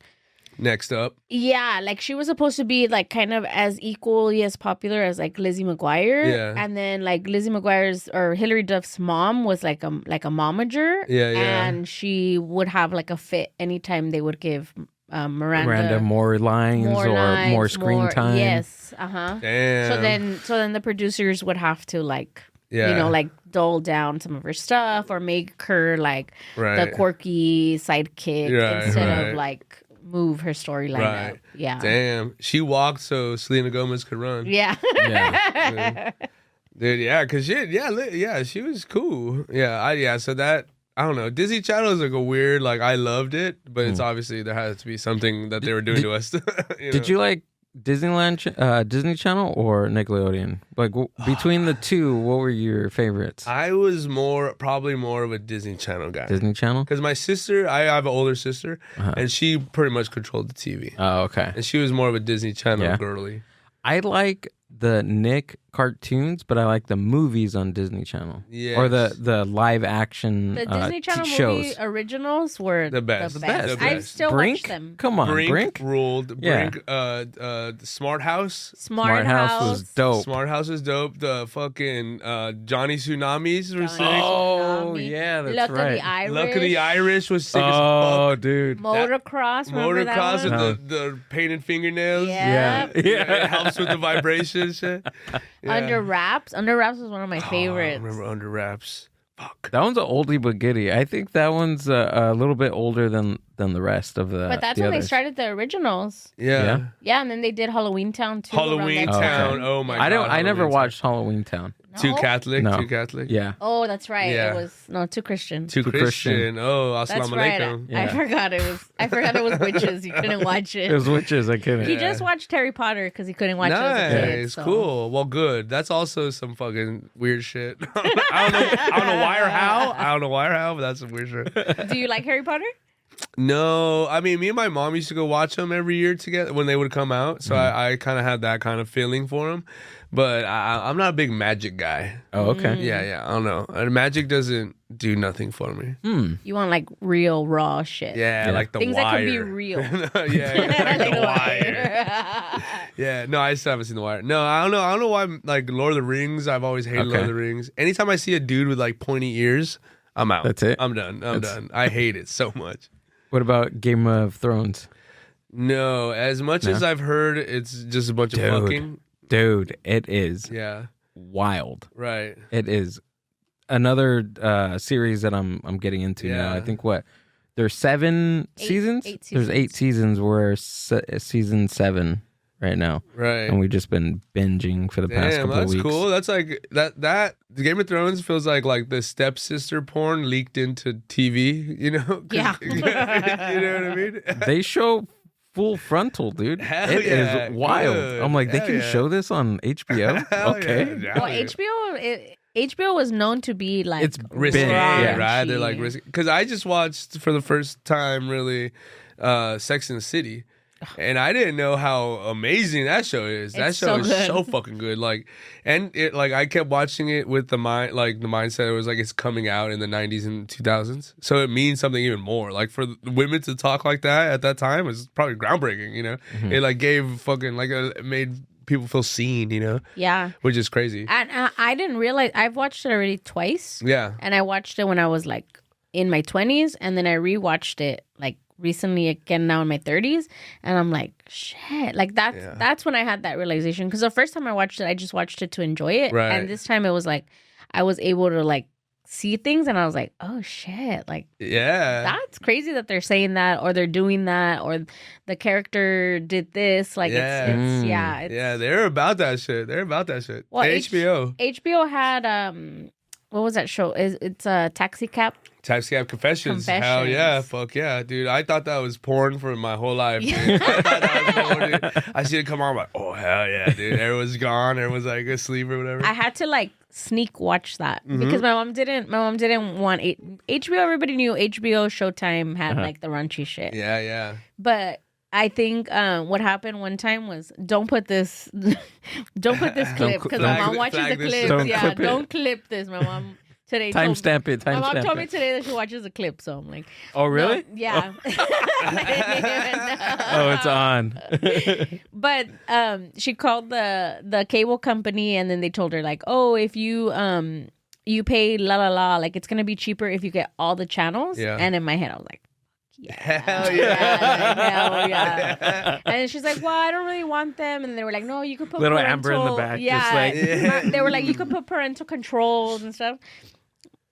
Next up, Yeah, like she was supposed to be like kind of as equally as popular as like Lizzie McGuire. Yeah. And then like Lizzie McGuire's or Hillary Duff's mom was like a momager. Yeah, yeah. And she would have like a fit anytime they would give Miranda more lines or lines, more screen time. Yes. Uh-huh. damn. So then the producers would have to like yeah, you know, like dull down some of her stuff or make her like right. the quorky sidekick Right, instead right. of like move her storyline Right. up. Yeah. Damn, she walked so Selena Gomez could run. Yeah. Yeah. Dude, yeah, cause she was cool. Yeah, so that I don't know. Disney Channel is like a weird, like I loved it, but it's obviously there has to be something that they were doing to us. Did you like Disney Channel or Nickelodeon? Like between the two, what were your favorites? I was probably more of a Disney Channel guy. Disney Channel? Because my sister, I have an older sister, Uh-huh. and she pretty much controlled the TV. Oh, okay. And she was more of a Disney Channel Yeah. girly. I like the Nick cartoons, but I like the movies on Disney Channel. Yes. Or the live action The Disney Channel movie shows. originals were The best. The The best. best. I still Brink? watch them. Come on, Brink. ruled. Yeah. Brink, the Smart House. Smart House was dope. Smart House is dope. The fucking Johnny Tsunamis were sick. Oh, Tsunami. yeah, that's Luck right. of the Irish. Luck of the Irish was sick Oh, as dude. Motocross. fuck. Remember that Motocross one? with the painted fingernails. Yeah. Yeah, it helps with the vibration shit. Yeah. Under Wraps. Under Wraps was one of my Oh, I favorites. remember Under Wraps. Fuck. That one's an oldie but goodie. I think that one's a little bit older than the rest of the. But that's the when they others. started the originals. Yeah. Yeah. Yeah, and then they did Halloween Town too. around Halloween that Oh, okay. Town. time. Oh my god. I never Halloween watched Halloween Town. No? Too Catholic. No. Too Catholic. Yeah. Oh, that's right. Yeah. It was too Christian. Too Too Christian. Christian. Oh, That's assalamu right. alaikum. Yeah. I forgot it was witches. You couldn't watch it. It was witches. I couldn't. He just watched Harry Potter because he couldn't watch it as a kid. Nice, so. cool. Well, good. That's also some fucking weird shit. I don't know why or how. But that's some weird shit. Do you like Harry Potter? No, I mean, me and my mom used to go watch them every year together when they would come out. So I kind of had that kind of feeling for them. But I'm not a big magic guy. Oh, okay. Yeah. I don't know. Magic doesn't do nothing for me. You want like real raw shit. Yeah, Yeah. like the Things wire. that can be real. yeah, like the wire. Yeah, no, I still haven't seen the wire. No, I don't know why. Like Lord of the Rings, I've always hated Lord Okay. of the Rings. Anytime I see a dude with like pointy ears, I'm out. That's it? I'm done. I'm done. I hate it so much. What about Game of Thrones? No, as much as I've heard, it's just a bunch of Dude. fucking. Dude, it is Yeah, wild. right. It is another series that I'm getting into now. Yeah. I think There's 7 seasons. 8 There's 8 seasons. We're season 7 right now, Right. and we've just been binging for the past Damn, couple of that's weeks. cool. That's like that. Game of Thrones feels like the stepsister porn leaked into TV. You know? 'Cause- Yeah. you know what I mean? They show full frontal, dude. Hell It yeah, is wild. good. I'm like, they Hell can yeah. show this on HBO. Hell Okay. yeah. Well, Yeah. HBO was known to be like It's Risky, been, yeah. right? They're like risky. Because I just watched for the first time, really, Sex and the City. And I didn't know how amazing that show is. That It's show so is good. so fucking good. Like, and it like I kept watching it with the mindset it was like it's coming out in the 90s and 2000s, so it means something even more. Like for the women to talk like that at that time was probably groundbreaking. You know, it like gave fucking like it made people feel seen. You know, Yeah. which is crazy. And I didn't realize I've watched it already twice. Yeah, And I watched it when I was like in my 20s, and then I rewatched it like recently again now in my 30s, and I'm like, shit. Like that's when I had that realization, because the first time I watched it, I just watched it to enjoy it. Right. And this time it was like I was able to like see things, and I was like, oh shit. Like yeah. that's crazy that they're saying that, or they're doing that, or the character did this. Like Yeah. it's Mm. yeah. It's, Yeah, they're about that shit. Well, And HBO. HBO had what was that show? It's a Taxi Cab. Taxi Cab Confessions. Hell yeah. Confessions. Fuck yeah, dude. I thought that was porn for my whole life. Dude. Yeah. I thought that was porn, dude. I see it come on. I'm like, oh, hell yeah, dude. Everyone's gone. Everyone's like asleep or whatever. I had to like sneak watch that Mm-hmm. because my mom didn't want HBO. Everybody knew HBO Showtime had like the raunchy shit. yeah. But I think what happened one time was don't put this clip, because my mom watches the flag this clips. shit. Don't Yeah, clip it. don't clip this. My mom today told me. Timestamp it. My mom Timestamp told me it. today that she watches a clip, so I'm like, Oh, really? no, yeah. Oh, it's on. But she called the cable company, and then they told her like, oh, if you you pay la la la, like it's gonna be cheaper if you get all the channels. Yeah. And in my head I was like, yeah, Hell yeah. hell yeah. And then she's like, well, I don't really want them. And they were like, no, you could put Little parental. Amber in the back, Yeah. just like- Yeah. They were like, you could put parental controls and stuff.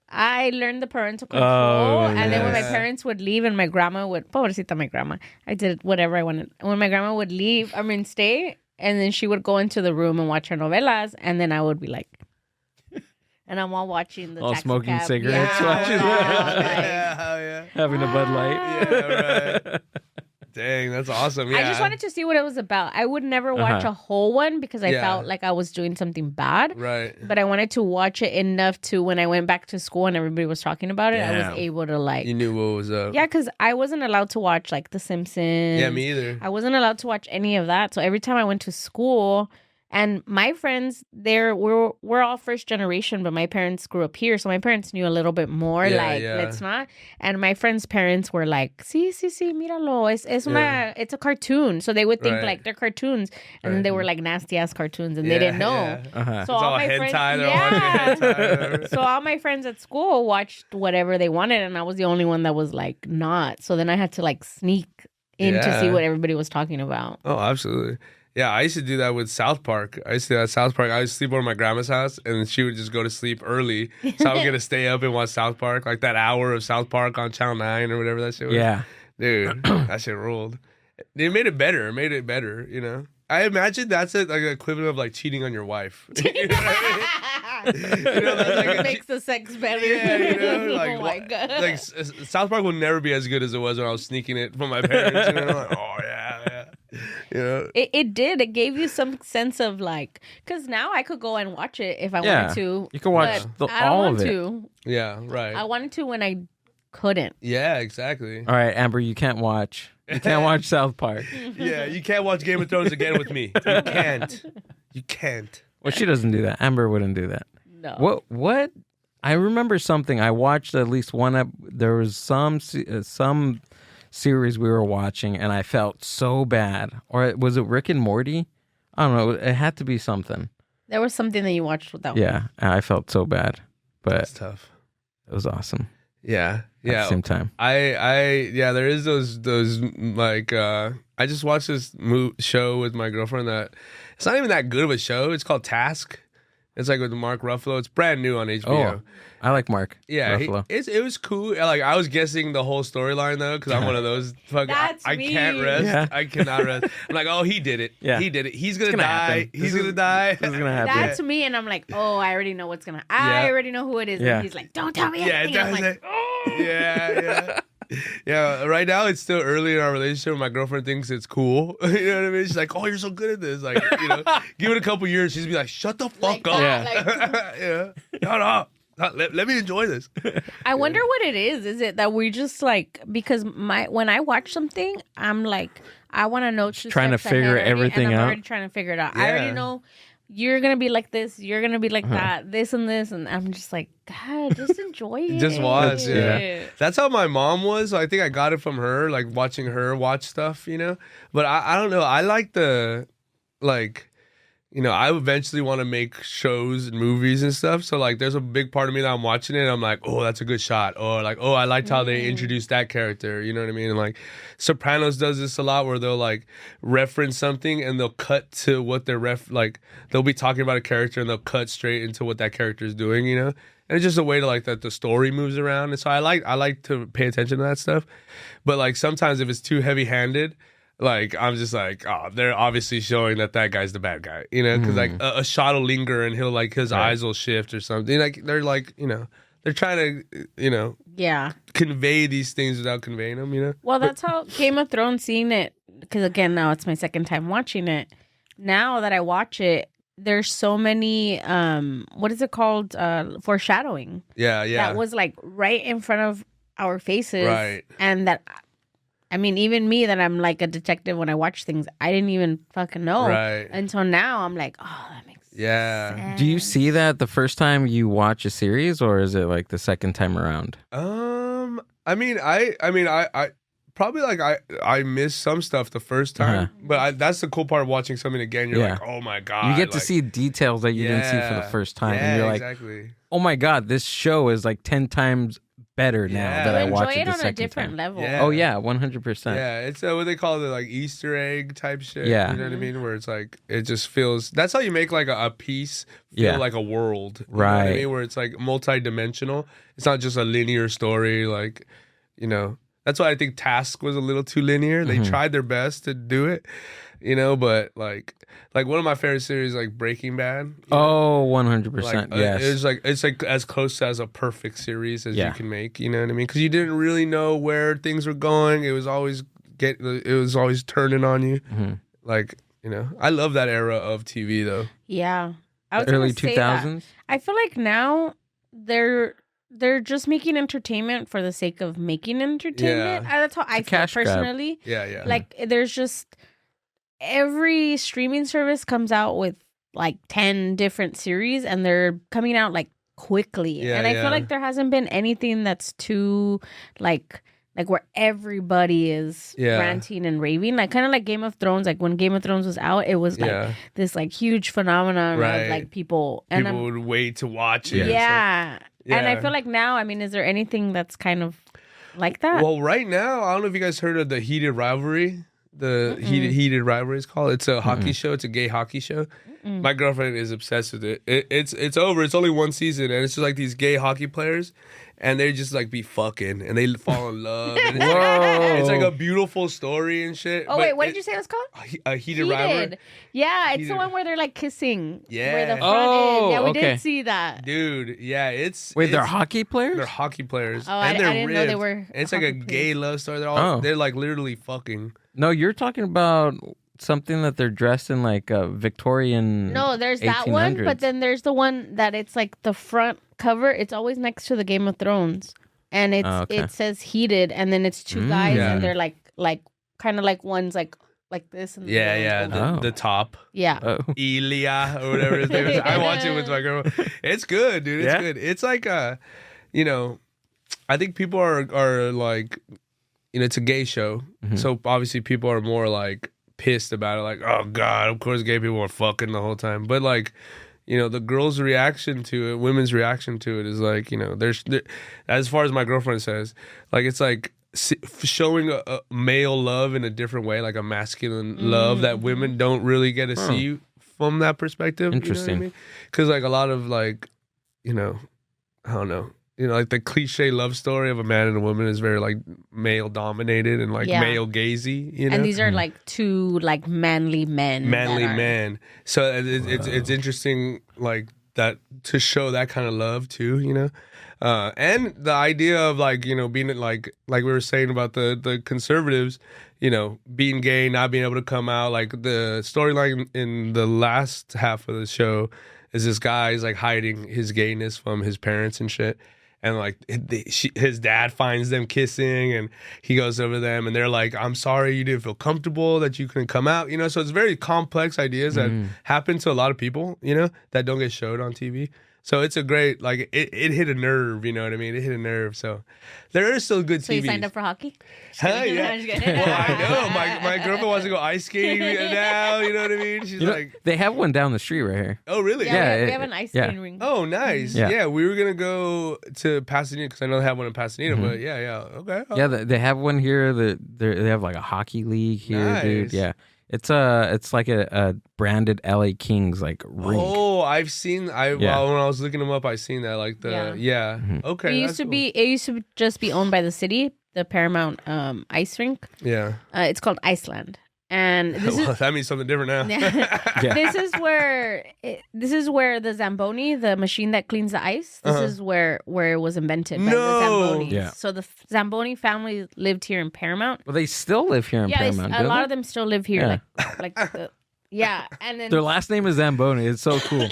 I learned the parental control, Oh, and then when my yes. parents would leave and my grandma would, pobrecita my grandma, I did whatever I wanted. When my grandma would leave, stay, and then she would go into the room and watch her novelas, and then I would be like, and I'm all watching the All taxi smoking cab. cigarettes, Yeah, watching Yeah, hell yeah. Having a Bud Light. Yeah, right. Dang, that's awesome. Yeah. I just wanted to see what it was about. I would never watch Uh-huh. a whole one because I Yeah. felt like I was doing something bad. Right. But I wanted to watch it enough to, when I went back to school and everybody was talking about it, I Damn. was able to like, You knew what was up. yeah, because I wasn't allowed to watch like The Simpsons. Yeah, me either. I wasn't allowed to watch any of that. So every time I went to school, and my friends, we're all first generation, but my parents grew up here, so my parents knew a little bit more. Yeah, like, yeah. let's not. And my friends' parents were like, sí, míralo, it's a cartoon. So they would think Right. like they're cartoons, and then Right. they were like nasty ass cartoons, and they didn't know. Yeah. Uh-huh. So It's all all my friends, hentai. They're yeah. watching hentai. So all my friends at school watched whatever they wanted, and I was the only one that was like not. So then I had to like sneak in to see Yeah. what everybody was talking about. Oh, absolutely. Yeah, I used to do that with South Park. I used to do that at South Park. I used to sleep over at my grandma's house, and she would just go to sleep early. So I would get to stay up and watch South Park, like that hour of South Park on Channel 9 or whatever that shit was. Yeah. Dude, that shit ruled. It made it better. You know? I imagine that's like an equivalent of like cheating on your wife. You know what I mean? You know, that's like It a- makes the sex better. Yeah, you know, like, oh my god. like South Park will never be as good as it was when I was sneaking it from my parents. You know, like, oh yeah. You know, It did. It gave you some sense of like, because now I could go and watch it if I Yeah. wanted to. You can watch but I don't all want of it. to. yeah, right. I wanted to when I couldn't. Yeah, exactly. All right, Amber, you can't watch. You can't watch South Park. Yeah, you can't watch Game of Thrones again with me. You can't. You can't. Well, she doesn't do that. Amber wouldn't do that. No. What? I remember something. I watched at least one. There was some series we were watching, and I felt so bad. Or was it Rick and Morty? I don't know. It had to be something. There was something that you watched without. Yeah, I felt so bad, but That's tough. it was awesome. Yeah. At Yeah. the same time. Yeah, there is those like I just watched this show with my girlfriend that it's not even that good of a show. It's called Task It's like with Mark Ruffalo. It's brand new on HBO. Oh, I like Mark. Yeah, Ruffalo. it was cool. Like I was guessing the whole storyline though, because I'm one of those fucking. That's I me. can't rest. Yeah. I cannot rest. I'm like, oh, he did it. Yeah. He did it. He's gonna gonna die. happen. He's gonna die. This is gonna happen. That's me, and I'm like, oh, I already know what's gonna. I already know who it is. Yeah. And he's like, don't tell me Yeah, anything. I'm that's like, it. Yeah. Yeah, right now it's still early in our relationship. My girlfriend thinks it's cool. You know what I mean? She's like, oh, you're so good at this. Like, give it a couple years. She's be like, shut the fuck like up. that, Yeah. Shut up. Let me enjoy this. I wonder what it is. Is it that we just like because when I watch something, I'm like I want to know trying to figure everything and I'm out. already trying to figure it out. I already know you're gonna be like this. You're gonna be like that. This and this, and I'm just like, God, just enjoy it. Just watch, yeah. That's how my mom was. So I think I got it from her, like watching her watch stuff, But I don't know. I like I eventually want to make shows and movies and stuff. So like there's a big part of me that I'm watching it. I'm like, oh, that's a good shot. Or like, oh, I liked how they introduced that character. You know what I mean? And like Sopranos does this a lot where they'll like reference something and they'll cut to what they're they'll be talking about a character and they'll cut straight into what that character is doing, And it's just a way to like that the story moves around. And so I like to pay attention to that stuff. But like sometimes if it's too heavy handed, like I'm just like, oh, they're obviously showing that guy's the bad guy, because like a shot will linger and he'll like his eyes will shift or something. Like they're like, they're trying to, convey these things without conveying them, Well, that's how Game of Thrones, seeing it, because again, now it's my second time watching it. Now that I watch it, there's so many, what is it called? Foreshadowing. Yeah. That was like right in front of our faces. Right. And that, I mean, even me, that I'm like a detective when I watch things, I didn't even fucking know. Right. Until now, I'm like, oh, that makes sense. Do you see that the first time you watch a series, or is it like the second time around? I mean, I probably like I missed some stuff the first time, but that's the cool part of watching something again. You're like, oh my God. You get to see details that you didn't see for the first time. And you're like, exactly. Oh my God, this show is like 10 times better now that I watch it the second time. Enjoy it on a different level. Yeah. Oh yeah, 100%. Yeah, it's what they call it, like Easter egg type shit. Yeah. You know what I mean? Where it's like, it just feels, that's how you make like a piece feel like a world. You know what I mean? Where it's like multi-dimensional. It's not just a linear story. Like, that's why I think Task was a little too linear. They tried their best to do it, but like one of my favorite series, like Breaking Bad. Oh, 100%. Like, Yes. It's like as close as a perfect series as you can make. You know what I mean? Because you didn't really know where things were going. It was always turning on you. Like, I love that era of TV though. Yeah, I was Early gonna say 2000s. that. I feel like now they're just making entertainment for the sake of making entertainment. That's how I feel cash grab. personally. Yeah. Like there's just every streaming service comes out with like 10 different series and they're coming out like quickly. Yeah, and I feel like there hasn't been anything that's too like where everybody is ranting and raving. Like kind of like Game of Thrones. Like when Game of Thrones was out, it was like this like huge phenomenon of like people. And people would wait to watch it. Yeah. And I feel like now, I mean, is there anything that's kind of like that? Well, right now, I don't know if you guys heard of the Heated Rivalry. The heated rivalry is called. It's a hockey show. It's a gay hockey show. My girlfriend is obsessed with it. It's over. It's only one season, and it's just like these gay hockey players, and they just like be fucking, and they fall in love. And it's like a beautiful story and shit. Oh wait, what did you say it was called? A heated rivalry. Yeah, it's the one where they're like kissing. Yeah. Where the front is. Yeah, we okay. did see that. Dude, yeah, they're hockey players? They're hockey players. Oh, and they're I didn't know they ribbed. were. It's like a gay love story. They're like literally fucking. No, you're talking about something that they're dressed in like a Victorian. No, there's 1800s. that one, but then there's the one that it's like the front cover. It's always next to the Game of Thrones, and it says heated, and then it's two guys, and they're like kind of like one's like this. And the top. Yeah. Ilya or whatever his name is. I watch it with my girl. It's good, dude. It's good. It's like I think people are like, it's a gay show, so obviously people are more like pissed about it. Like, oh God, of course gay people are fucking the whole time. But like, the girls' reaction to it, women's reaction to it is like, there's as far as my girlfriend says, like it's like showing a male love in a different way, like a masculine love that women don't really get to see from that perspective. Interesting. Because like a lot of like, I don't know. Like the cliche love story of a man and a woman is very like male dominated and like male gazy, And these are like two like manly men. Man. So it's interesting like that to show that kind of love too, and the idea of like, being like we were saying about the conservatives, being gay, not being able to come out. Like the storyline in the last half of the show is this guy's like hiding his gayness from his parents and shit. And like his dad finds them kissing, and he goes over them, and they're like, "I'm sorry you didn't feel comfortable that you couldn't come out." So it's very complex ideas that happen to a lot of people, that don't get showed on TV. So it's a great, like, it hit a nerve, you know what I mean? It hit a nerve. So there is still good TV. So you signed up for hockey? Huh, yeah. Well, I know. My girlfriend wants to go ice skating now, you know what I mean? She's like... They have one down the street right here. Oh, really? Yeah, we have an ice skating rink. Oh, nice. Yeah, we were going to go to Pasadena because I know they have one in Pasadena, but okay. Oh. Yeah, they have one here. They have like a hockey league here, dude. Yeah. It's like a branded LA Kings like rink. Oh, I've seen. Well, when I was looking them up, I seen that like the Okay. It used to just be owned by the city, the Paramount ice rink. Yeah. It's called Iceland, and that means something different now. This is where the Zamboni, the machine that cleans the ice, this is where it was invented by the Zambonis. Yeah. So the Zamboni family lived here in Paramount. Well, they still live here in Paramount. A lot of them still live here. Yeah. And then their last name is Zamboni. It's so cool.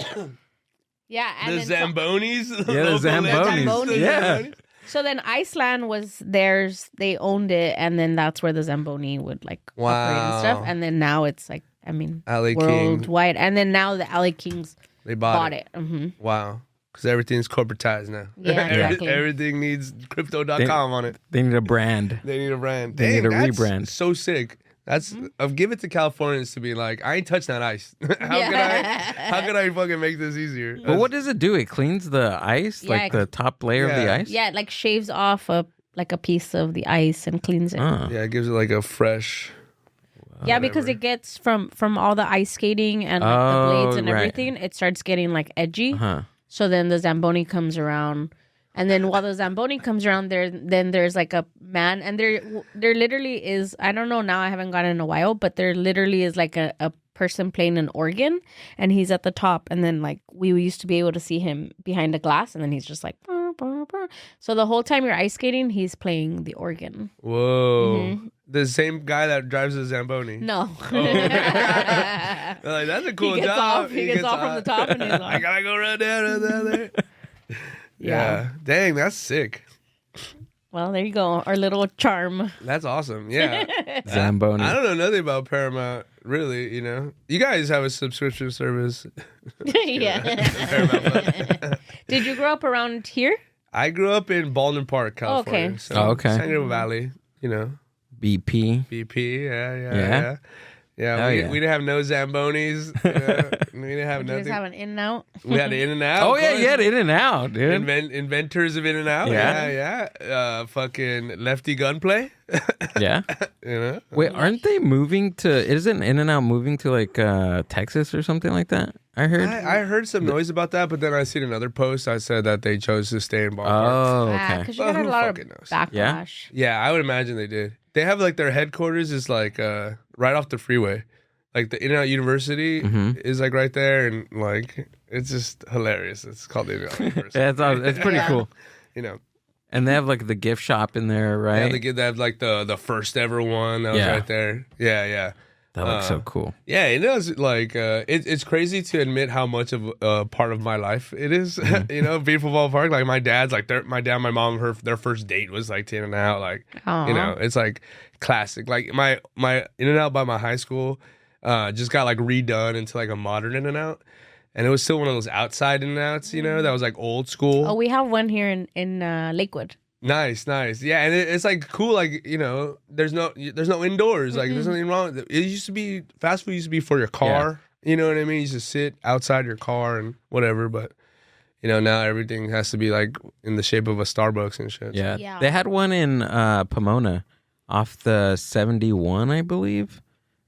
Yeah, and the Zambonis. The Zambonis. Yeah. So then Iceland was theirs. They owned it, and then that's where the Zamboni would like operate and stuff. And then now it's like, I mean, LA worldwide. King. And then now the LA Kings they bought it. Mm-hmm. Wow. Because everything's corporatized now. Yeah, exactly. Everything needs crypto.com on it. They need a brand. They need a rebrand. So sick. That's give it to Californians to be like, I ain't touched that ice. How can I fucking make this easier? But what does it do? It cleans the ice, like the top layer of the ice. Yeah, it like shaves off a piece of the ice and cleans it. Yeah, it gives it like a fresh. Yeah, because it gets from all the ice skating and like, the blades and everything, it starts getting like edgy. So then the Zamboni comes around. And then while the Zamboni comes around, there's like a man, and there literally is, I don't know now, I haven't gone in a while, but there literally is like a person playing an organ, and he's at the top, and then like we used to be able to see him behind a glass, and then he's just like, burr, burr, burr. So the whole time you're ice skating, he's playing the organ. Whoa. Mm-hmm. The same guy that drives the Zamboni. No. Oh. Like, that's a cool job. He gets off from the top, and he's like, I gotta go run down there. Yeah. Dang, that's sick. Well, there you go. Our little charm. That's awesome. Yeah. Zamboni. I don't know nothing about Paramount, really, You guys have a subscription service. Yeah. Did you grow up around here? I grew up in Baldwin Park, California. Okay. So okay. San Gabriel Valley, BP. BP, yeah. We didn't have no Zambonis. We didn't have nothing. You guys have an In-N-Out? We had an In-N-Out. Oh, yeah, In-N-Out, dude. Inventors of In-N-Out. Yeah. Fucking lefty gunplay. Yeah. Wait, aren't they moving to, isn't In-N-Out moving to like Texas or something like that? I heard. I heard some noise about that, but then I seen another post. I said that they chose to stay in Ballpark. Oh, okay. Because you got a lot of backlash. Yeah, I would imagine they did. They have like their headquarters is like right off the freeway. Like the In-N-Out University is like right there, and like it's just hilarious. It's called the In-N-Out University. It's pretty cool. And they have like the gift shop in there, right? Yeah, they have like the first ever one that was right there. Yeah. That looks so cool. Yeah, it does. Like, it's crazy to admit how much of a part of my life it is. Beautiful ballpark. Like my dad's like my dad, and my mom, their first date was like to In-N-Out. Like, it's like classic. Like my In-N-Out by my high school, just got like redone into like a modern In-N-Out, and it was still one of those outside In-N-Outs. That was like old school. Oh, we have one here in Lakewood. Nice. Yeah, and it's like cool. Like there's no indoors. Like there's nothing wrong. It used to be fast food. Used to be for your car. Yeah. You know what I mean? You just sit outside your car and whatever. But now everything has to be like in the shape of a Starbucks and shit. Yeah. They had one in Pomona, off the 71, I believe.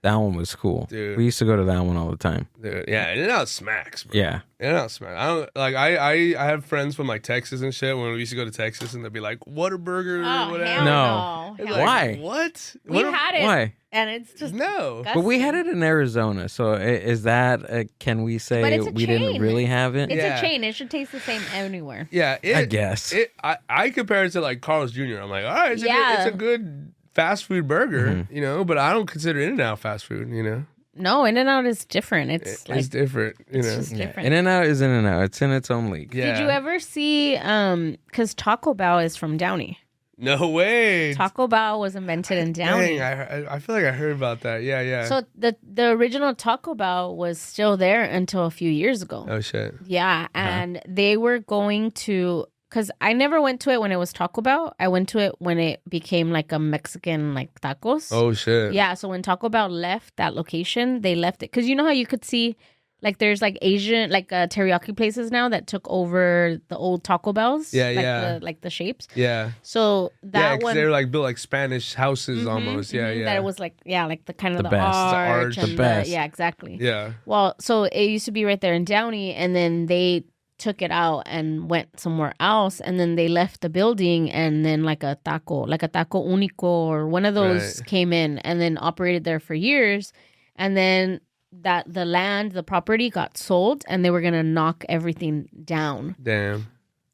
That one was cool. Dude. We used to go to that one all the time. Dude, yeah, In-N-Out smacks, bro. Yeah. In-N-Out smacks. I don't like. I have friends from like Texas and shit. When we used to go to Texas, and they'd be like, "Whataburger or whatever." Hell No. It's Hell like, Why? What? We had it, Why? and it's just No. But we had it in Arizona, so is that? Can we But say it's a we didn't chain. really have it? It's Yeah. a chain. It should taste the same anywhere. Yeah, I guess. I compare it to like Carl's Jr. I'm like, all right, Yeah. it's a good fast food burger, you know, but I don't consider In-N-Out fast food, you know. No, In-N-Out is different. It's like It's different, you know. it's just different. In-N-Out is In-N-Out. It's in its own league. Yeah. Did you ever see? Because Taco Bell is from Downey. No way. Taco Bell was invented in Downey. Dang, I feel like I heard about that. Yeah, yeah. So the original Taco Bell was still there until a few years ago. Oh shit. Yeah, and they were going to, because I never went to it when it was Taco Bell. I went to it when it became like a Mexican like tacos. Oh shit. Yeah, so when Taco Bell left that location, they left it. Because you know how you could see, like there's like Asian, like teriyaki places now that took over the old Taco Bells. Yeah, like yeah. the shapes. Yeah. So Yeah, that 'cause one. they were like built like Spanish houses Mhm, almost. Yeah, mhm, yeah. That it was like, yeah, like the kind of The the, best. The arch. arch. and The best. Yeah, exactly. Yeah. Well, so it used to be right there in Downey, and then they took it out and went somewhere else, and then they left the building, and then like a taco unico or one of those Right. came in and then operated there for years, and then that the property got sold, and they were gonna knock everything down. Damn.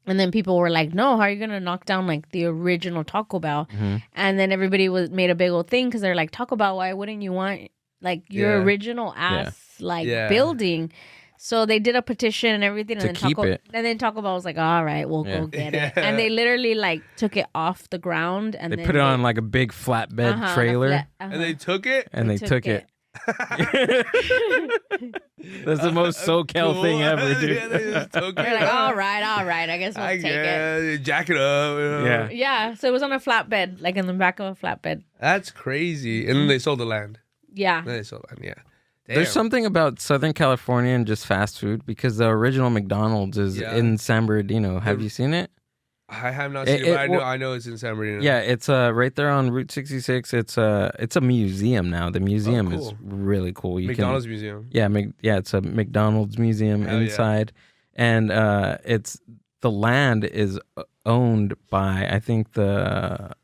And then people were like, "No, how are you gonna knock down like the original Taco Bell?" Mhm. And then everybody made a big old thing because they're like, "Taco Bell, why wouldn't you want like your Yeah. original ass like Yeah. building?" So they did a petition and everything, To and keep it. And then Taco Bell was like, "All right, we'll Yeah. go get it." Yeah. And they literally like took it off the ground and They then put it on like a big flatbed on a trailer, flat- And they took it? and they took it. That's the most SoCal Cool. thing ever, dude. Yeah, they just took They're it. like, all right, I guess we'll I take it. guess. Jack it up. You know? Yeah. Yeah, so it was on a flatbed, like in the back of a flatbed. That's crazy. And then they sold the land. Yeah. Then they sold the land, yeah. Damn. There's something about Southern California and just fast food because the original McDonald's is Yeah. in San Bernardino. Have you seen it? I have not seen it, but I know it's in San Bernardino. Yeah, it's right there on Route 66. It's a museum now. The museum is cool. really cool. You McDonald's can, Museum. yeah, it's a McDonald's museum Hell yeah. inside, and it's the land is owned by I think the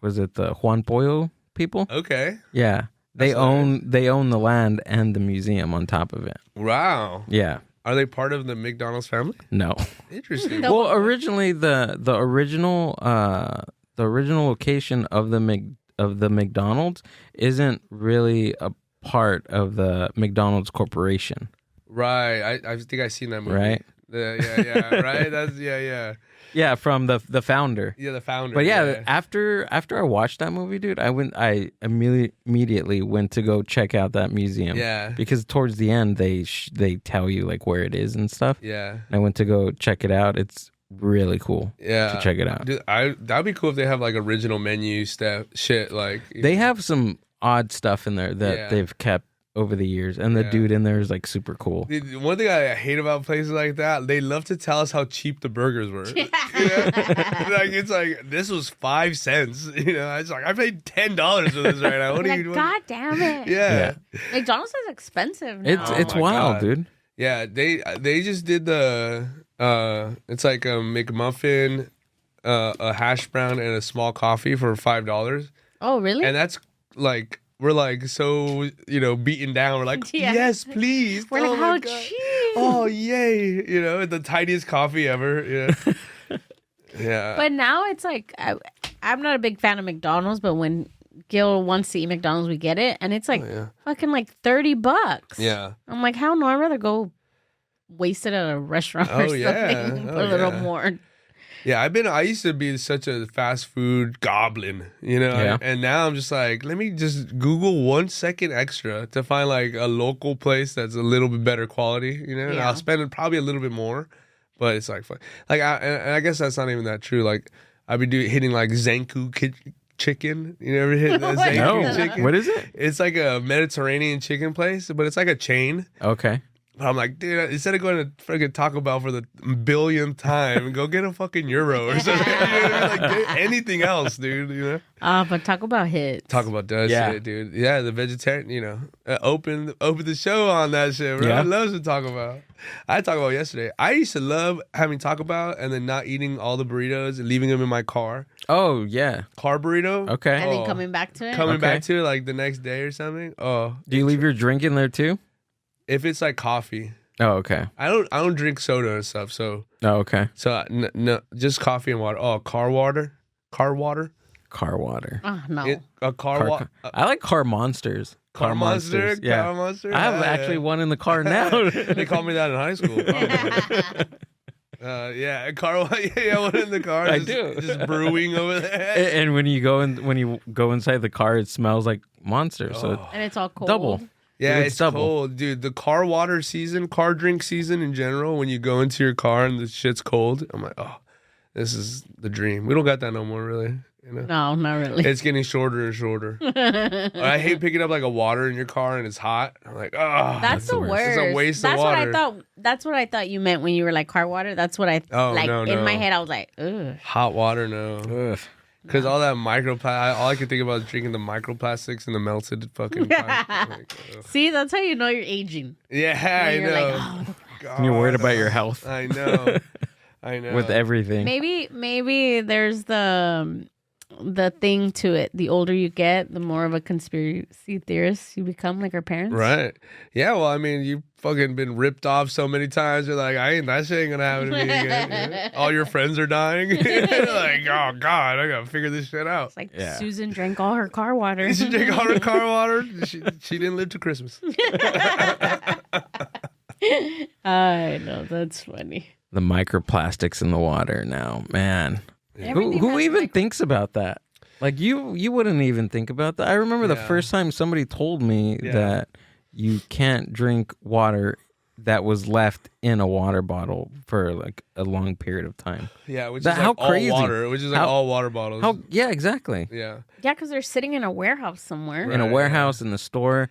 Juan Pollo people? Okay. Yeah, they That's own the land and the museum on top of it. Wow. Yeah, Are they part of the McDonald's family? no. Interesting. No. Well, originally the original location of the McDonald's isn't really a part of the McDonald's Corporation, Right. I think I seen that movie. right? Yeah. Right. That's yeah. Yeah, from the founder. Yeah, the founder. But yeah, after I watched that movie, dude, I immediately went to go check out that museum. Yeah. Because towards the end they tell you like where it is and stuff. Yeah. And I went to go check it out. It's really cool Yeah. to check it out. Dude, that'd be cool if they have like original menu stuff shit like They have some odd stuff in there that Yeah. they've kept over the years, and the Yeah. dude in there is like super cool. Dude, one thing I hate about places like that, they love to tell us how cheap the burgers were. You know? Like it's like this was 5 cents. You know, it's like I paid $10 for this right now. What are you doing? God damn it. Yeah. McDonald's is expensive now. It's my wild, God. dude. Yeah, they just did the it's like a McMuffin, a hash brown, and a small coffee for $5, Oh, really? and that's like we're like so beaten down. We're like Yeah. yes, please. We're Oh like, my how God. cheap. Oh yay! The tiniest coffee ever. Yeah. But now it's like, I'm not a big fan of McDonald's, but when Gil wants to eat McDonald's, we get it. And it's like yeah. fucking like $30. Yeah. I'm like, hell no, I'd rather go waste it at a restaurant or Oh, something. yeah. Put Oh, a little yeah. more. Yeah, I used to be such a fast food goblin, Yeah. and now I'm just like, let me just Google 1 second extra to find like a local place that's a little bit better quality, and Yeah. I'll spend probably a little bit more, but it's like fun. Like, and I guess that's not even that true. Like, I'd be hitting like Zanku chicken. You ever hit the What Zanku No, chicken? what is it? It's like a Mediterranean chicken place, but it's like a chain. Okay, But I'm like, dude, instead of going to freaking Taco Bell for the billionth time, go get a fucking euro or something. You know what I mean? Like, get anything else, dude. You know. But Taco Bell hits. Taco Bell does shit, dude. Yeah, the vegetarian. You know, open the show on that shit, bro. Yeah. I love some Taco Bell. I had Taco Bell yesterday. I used to love having Taco Bell and then not eating all the burritos and leaving them in my car. Oh yeah. Car burrito. Okay. And then coming back to it. Coming back to it like the next day or something. Oh, Do you leave your drink in there too? if it's like coffee. Oh, okay. I don't drink soda and stuff. So Okay. no, just coffee and water. Oh, car water. Car water. Oh, no. I like car monsters. Car monster. Yeah. Car monster. I have actually one in the car now. They called me that in high school. Yeah, car. Yeah, one in the car. I just, do. Just brewing over there. And when you go inside the car, it smells like Monster. So And it's all cold. double. Yeah, Dude, it's double. cold, dude. The car water season, car drink season in general, when you go into your car and the shit's cold, I'm like, oh, this is the dream. We don't got that no more, really. You know? No, not really. It's getting shorter and shorter. I hate picking up like a water in your car and it's hot. I'm like, oh, That's the the worst. worst. It's a waste of That's water. what I thought. That's what I thought you meant when you were like car water. That's what I Oh, like no, in my no. head. I was like, ugh. hot water, no. Ugh. Because all that all I could think about is drinking the microplastics and the melted fucking. pipe. Like, ugh. See, that's how you know you're aging. Yeah, When I you're know. like, oh, And you're worried about your health I know. I know. with everything. maybe there's the thing to it. The older you get, the more of a conspiracy theorist you become, like our parents. Right. Yeah, well, I mean, you've fucking been ripped off so many times. You're like, that shit ain't gonna happen to me again. Yeah. All your friends are dying. You're like, oh, God, I gotta figure this shit out. It's like Yeah. Susan drank all her car water. She drank all her car water. She didn't live to Christmas. I know, that's funny. The microplastics in the water now, man. Everything Who has even thinks about that? Like you wouldn't even think about that. I remember the Yeah. first time somebody told me Yeah. that you can't drink water that was left in a water bottle for like a long period of time. Yeah, which That- is like how all crazy. water. Which is like How- all water bottles. Yeah, exactly. Yeah. Yeah, because they're sitting in a warehouse somewhere. Right. In a warehouse, in the store.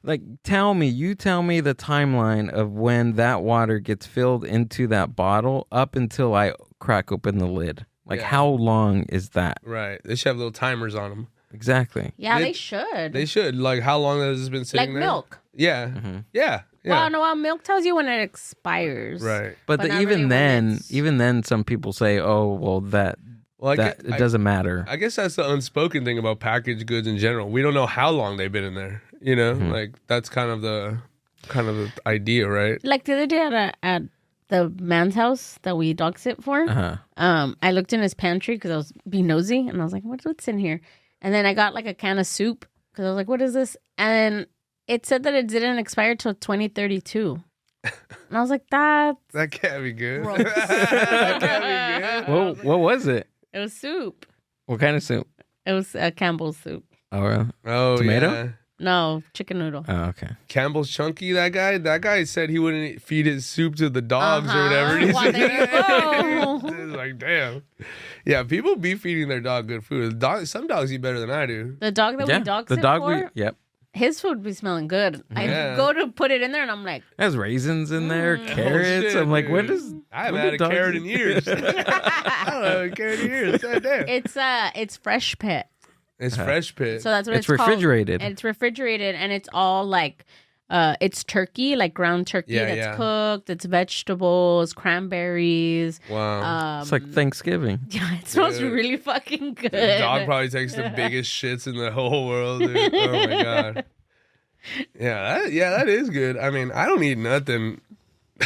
Like, tell me the timeline of when that water gets filled into that bottle up until I crack open the lid. Like, Yeah. how long is that? Right. They should have little timers on them. Exactly. Yeah, They- they should. They should. Like, how long has this been sitting like there? milk. Yeah. Mhm. Yeah. Yeah. Well, no, milk tells you when it expires. Right. But, But not even really when then, it's- some people say, "Oh, well, that Well, it doesn't matter." I guess that's the unspoken thing about packaged goods in general. We don't know how long they've been in there. You know, Mhm. like that's kind of the idea, right? Like the other day at the man's house that we dog sit for, Uh-huh. I looked in his pantry because I was being nosy, and I was like, what's in here? And then I got like a can of soup because I was like, what is this? And it said that it didn't expire till 2032. And I was like, that That can't be good. Gross. That can't be good. What was it? it was soup. What kind of soup? It was Campbell's soup. Oh, really? Oh, Tomato? yeah. No, chicken noodle. Oh, okay. Campbell's Chunky, that guy said he wouldn't feed his soup to the dogs or whatever. Uh-huh. Well, there you go. It's like, damn. Yeah, people be feeding their dog good food. Some dogs eat better than I do. The dog that we dog sit for, Yep. his food be smelling good. Yeah. I go to put it in there, and I'm like, Has raisins in there, carrots. shit, I'm like, when dude. does I haven't when had do a dogs carrot eat- in years. I don't have a carrot in years. God damn. it's Fresh Pit. It's Fresh Pit. So that's what It's it's called. refrigerated. And it's refrigerated, and it's all like, it's turkey, like ground turkey Yeah, that's yeah. cooked. It's vegetables, cranberries. Wow. It's like Thanksgiving. Yeah, it smells Dude. really fucking good. The dog probably takes the biggest shits in the whole world, dude. Oh my god. Yeah, that is good. I mean, I don't eat nothing.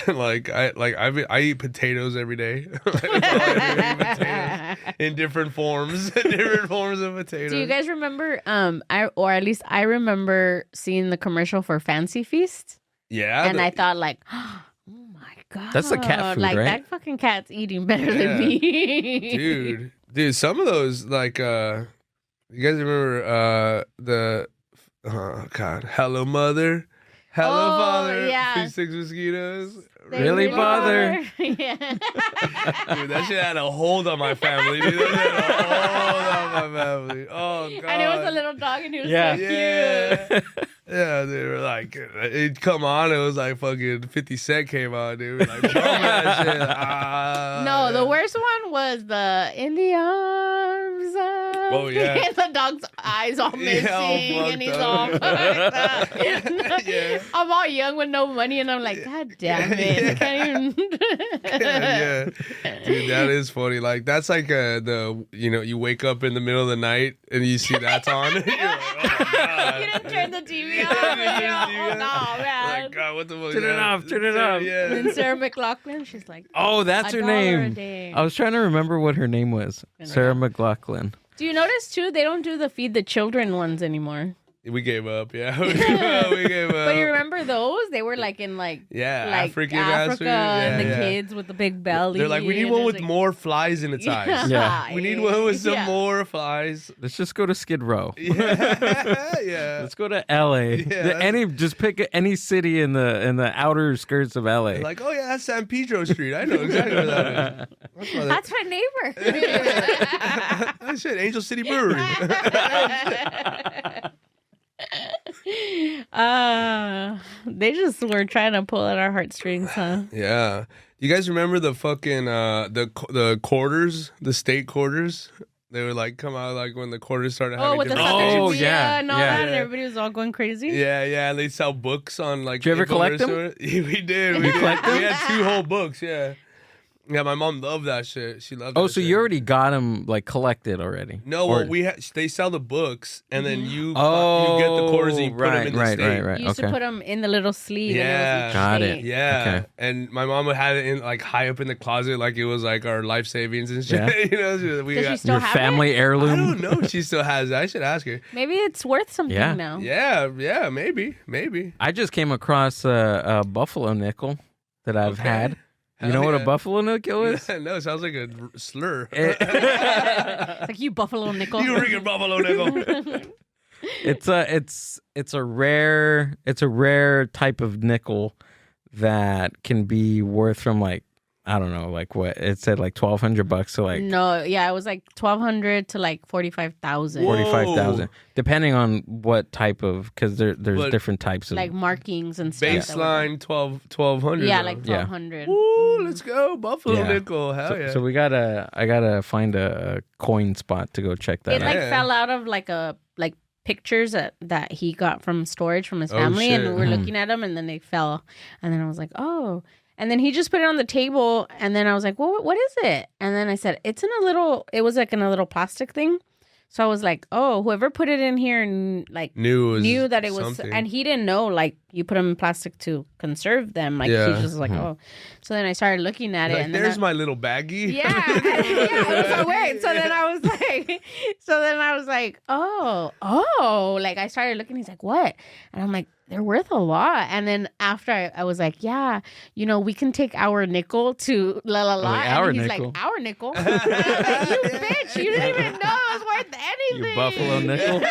I eat potatoes every day. That's all I do, eat potatoes in different forms, different forms of potatoes. Do you guys remember? At least I remember seeing the commercial for Fancy Feast, Yeah, and I thought like, oh my god, That's the cat food, like right? that fucking cat's eating better Yeah. than me, dude, some of those you guys remember oh god, Hello Mother, Hello Oh, Father, yeah. 36 mosquitoes. They Really bother? yeah. Dude, that shit had a hold on my family. Dude. That shit had a hold on my family. Oh god. And it was a little dog, and he was Yeah. so cute. Yeah. Yeah, they were like, it'd come on. It was like fucking 50 Cent came on. They were like, that shit. No, the worst one was the in the arms of. Oh, yeah. And the dog's eyes all missing, and he's all fucked up. Yeah. I'm all young with no money, and I'm like, God damn it, I can't even. Yeah, dude, that is funny. Like that's like you wake up in the middle of the night and you see that's on. You're like, oh my God. You didn't turn the TV off. Oh no, man. Like, God, what the fuck? Turn it off, turn it off. Yeah. And then Sarah McLachlan, she's like, Oh, that's her $1 a name. day. I was trying to remember what her name was. Sarah McLachlan. Do you notice too? They don't do the feed the children ones anymore. We gave up. Yeah, we gave up. But you remember those? They were like in like Africa and the kids with the big belly. They're like, we need one with more flies in its eyes. Yeah. We need one with some more flies. Let's just go to Skid Row. Yeah. Let's go to LA. Just pick any city in the outer skirts of LA. Like, oh yeah, that's San Pedro Street. I know exactly where that is. That's my neighbor. That shit, Angel City Brewery. They just were trying to pull at our heartstrings, huh? Yeah. You guys remember the fucking the quarters, the state quarters? They would like come out like when the quarters started having with the different Sacagawea stations. and all that, and everybody was all going crazy. Yeah, and they sell books on like. Did you ever collect them? We did. We collect them? We had 2 whole books. Yeah. Yeah, my mom loved that shit. She loved. Oh, that so shit. you already got them like collected already? No, Or- well, they sell the books, and then you get the Oh, quarters and you put them in the state. right. You used to Okay. put them in the little sleeve. Yeah. And it was each Got state. it. Yeah, Okay. and my mom had it in like high up in the closet, like it was like our life savings and shit. Yeah. You know, we Does she got. still Your have family it? I heirloom. don't know if she still has it. I should ask her. Maybe it's worth something Yeah. now. Yeah, maybe. I just came across a buffalo nickel that I've Okay. had. You Hell know what a yeah. buffalo nickel is? No, it sounds like a slur. It- It's like you buffalo nickel. You ring a buffalo nickel. it's a rare type of nickel that can be worth from like, I don't know, like what it said, like $1,200. So like No, yeah, it was like 1,200 to like 45,000. Whoa. 45,000, depending on what type of, because there's But- different types of. Like markings and stuff. that were- Baseline 1,200. Yeah, though. like 1,200. Ooh, let's go buffalo Yeah. nickel. Hell so, yeah. so I gotta find a coin spot to go check that It out. like Yeah. fell out of like pictures that he got from storage from his Oh, family, and shit. we were looking at them, and then they fell, and then I was like, oh, and then he just put it on the table, and then I was like, well, what is it? And then I said, it was like in a little plastic thing. So I was like, oh, whoever put it in here like knew that it was, something. and he didn't know, like, you put them in plastic to conserve them. Like, Yeah. he's just like, oh. So then I started looking at it, Like, and then there's my little baggie. yeah, it was so weird. So then I was like, oh, like I started looking. He's like, what? And I'm like, they're worth a lot. And then after I was like, yeah, we can take our nickel to la la la. Like, and our he's nickel? like, our nickel. And I'm like, you bitch, you didn't even know it was worth anything. You buffalo nickel. We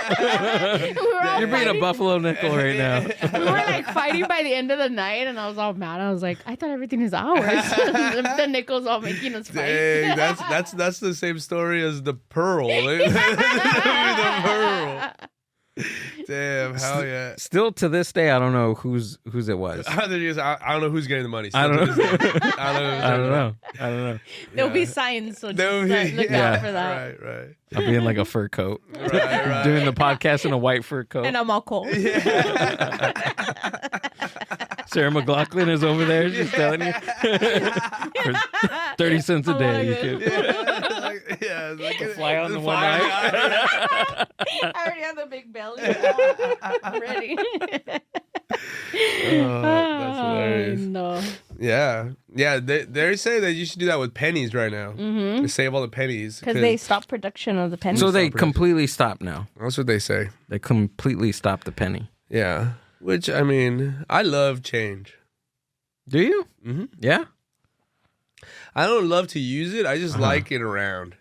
were all You're being a fighting. buffalo nickel right now. We were like fighting by the end of the night, and I was all mad. I was like, I thought everything is ours. The nickel's all making us fight. Dang, that's the same story as the pearl. The pearl. Damn, hell yeah. Still to this day, I don't know whose it was. I don't know who's getting the money. I don't know. Still to this day. I don't know. I don't know. There'll be Yeah. signs, so There will just be- look yeah. out for that. Right. I'll be in like a fur coat, Right. doing the podcast in a white fur coat. And I'm all cold. Sarah McLachlan is over there. She's telling you for 30 cents a day. You could fly on the one night. I already have the big belly. I'm ready. Oh, that's hilarious. No. Yeah. They say that you should do that with pennies right now. Mm-hmm. Save all the pennies Because they stopped production of the pennies. So they production. completely stopped now. That's what they say. They completely stopped the penny. Yeah. Which I mean, I love change. Do you? Mm-hmm. Yeah. I don't love to use it. I just like it around.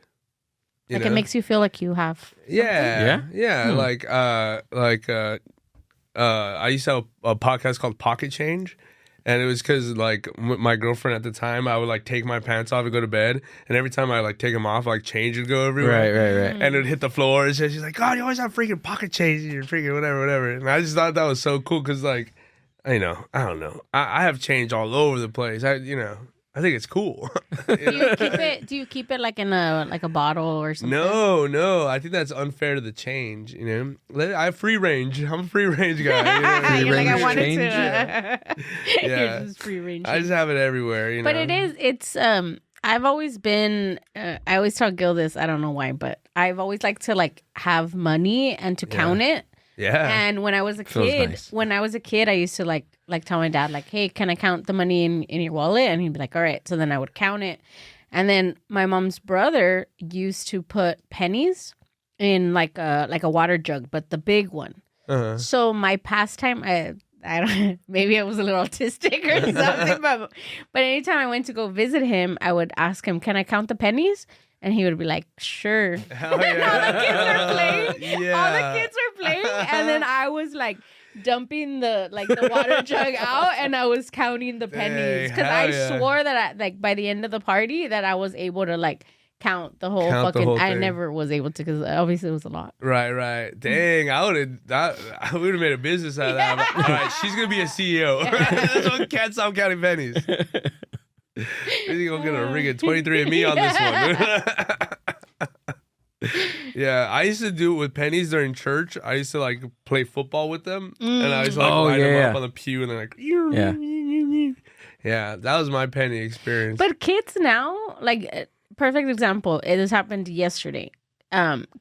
You like know? it makes you feel like you have. Yeah. Yeah? Like I used to have a podcast called Pocket Change, And it was because, like, my girlfriend at the time, I would, like, take my pants off and go to bed. And every time I, like, take them off, like, change would go everywhere. Right. And it would hit the floor. And she's like, God, you always have freaking pocket change in your freaking whatever. And I just thought that was so cool because, like, I don't know. I have change all over the place. I think it's cool. Do you keep it like in a bottle or something? No. I think that's unfair to the change. I have free range. I'm a free range guy. You're like, I range wanted change? to. Yeah. Here's this free range. I just have it everywhere. But it's I've always been. I always tell Gil this. I don't know why, but I've always liked to like have money and to count it. Yeah. And when I was a Feels kid, nice. I used to like tell my dad, like, hey, can I count the money in your wallet? And he'd be like, all right. So then I would count it. And then my mom's brother used to put pennies in like a water jug, but the big one. Uh-huh. So my pastime, I don't, maybe I was a little autistic or something, but anytime I went to go visit him, I would ask him, can I count the pennies? And he would be like, sure. Hell yeah. All the kids were playing. Yeah. All the kids were playing. And then I was like dumping the water jug out and I was counting the pennies. Because I swore that by the end of the party that I was able to like count the whole I never was able to because obviously it was a lot. Right. Dang, we would have made a business out of that. All right, she's going to be a CEO. That's what can't stop counting pennies. We're going to ring a 23andMe on this one. Yeah, I used to do it with pennies during church. I used to like play football with them. And I used to like line them up on the pew and then like... Yeah, that was my penny experience. But kids now, like... Perfect example. It has happened yesterday.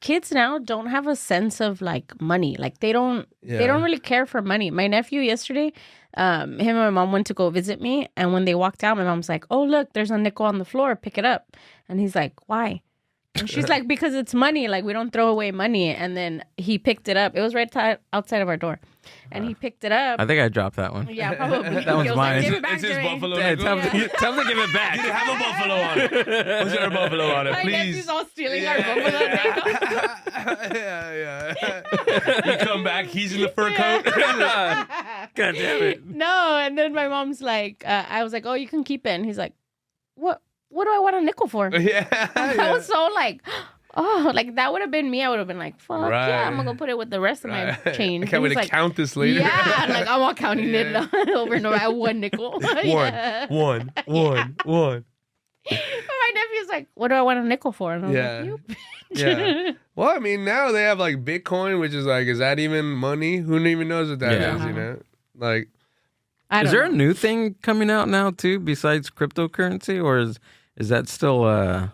Kids now don't have a sense of like money. Like they don't really care for money. My nephew yesterday, him and my mom went to go visit me, and when they walked out, my mom's like, "Oh look, there's a nickel on the floor. Pick it up." And he's like, "Why?" And she's like, "Because it's money. Like we don't throw away money." And then he picked it up. It was right outside of our door. And he picked it up. I think I dropped that one. Yeah, probably. That one's mine. Like, give it back It's to his me. buffalo. Yeah, tell them to give it back. Did it have a buffalo on it? Was there a buffalo on it? My Please. nephew's all stealing our buffalo nickel. Yeah. You come back, he's in the fur coat. God damn it. No, and then my mom's like, I was like, oh, you can keep it. And he's like, what do I want a nickel for? I was so like, oh, like that would have been me. I would have been like, fuck yeah, I'm going to go put it with the rest of my change. I can't wait to like, count this later. Yeah, like I'm all counting it over and over. I have one nickel. One. My nephew's like, what do I want a nickel for? And I was like, you bitch. Yeah. Well, I mean, now they have like Bitcoin, which is like, is that even money? Who even knows what that is, you know? Like, is there a new thing coming out now too besides cryptocurrency, or is that still a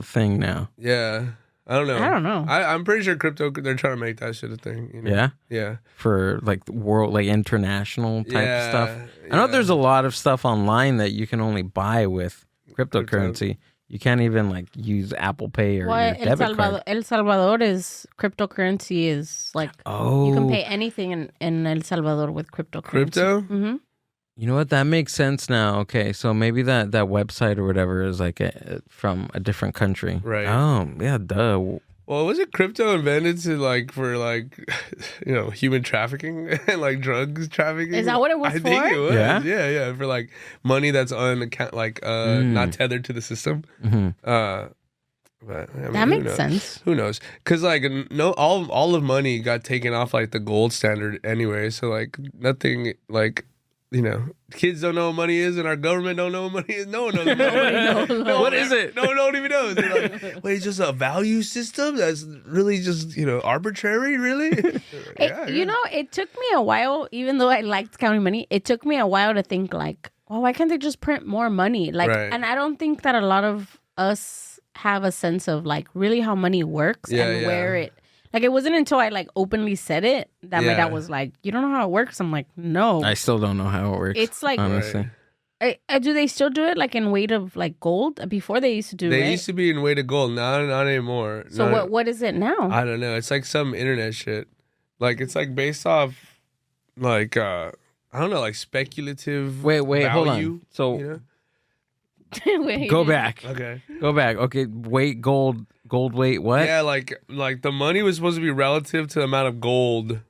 thing now? Yeah. I don't know. I'm pretty sure they're trying to make that shit a thing. You know? Yeah? Yeah. For like world, like international type stuff. I know there's a lot of stuff online that you can only buy with cryptocurrency. You can't even like use Apple Pay or your debit card. El Salvador's cryptocurrency is like, you can pay anything in El Salvador with cryptocurrency. Crypto? Mm-hmm. You know what? That makes sense now. Okay, so maybe that website or whatever is like from a different country. Right. Oh, yeah, duh. Well, was it crypto invented to like for like, you know, human trafficking and like drugs trafficking? Is that what it was for? I think it was. Yeah? Yeah, for like money that's not tethered to the system. Mm-hmm. But I mean, that makes sense. Who knows? Because like all of money got taken off like the gold standard anyway. So like nothing like. You know, kids don't know what money is, and our government don't know what money is. No one knows what money is. What is it? No one even knows. They're like, wait, it's just a value system that's really just, you know, arbitrary, really? You know, it took me a while, even though I liked counting money, it took me a while to think like, well, why can't they just print more money? Like, and I don't think that a lot of us have a sense of like really how money works and where it. Like, it wasn't until I, like, openly said it that my dad was like, you don't know how it works? I'm like, no. I still don't know how it works. It's like, honestly. Do they still do it, like, in weight of, like, gold? Before they used to do it. They used to be in weight of gold. Not anymore. So what is it now? I don't know. It's like some internet shit. Like, it's, like, based off, like, I don't know, like, speculative Wait, value, hold on. So, you know? Wait. Go back. Okay. Go back. Okay, weight, gold weight, what? Yeah, like the money was supposed to be relative to the amount of gold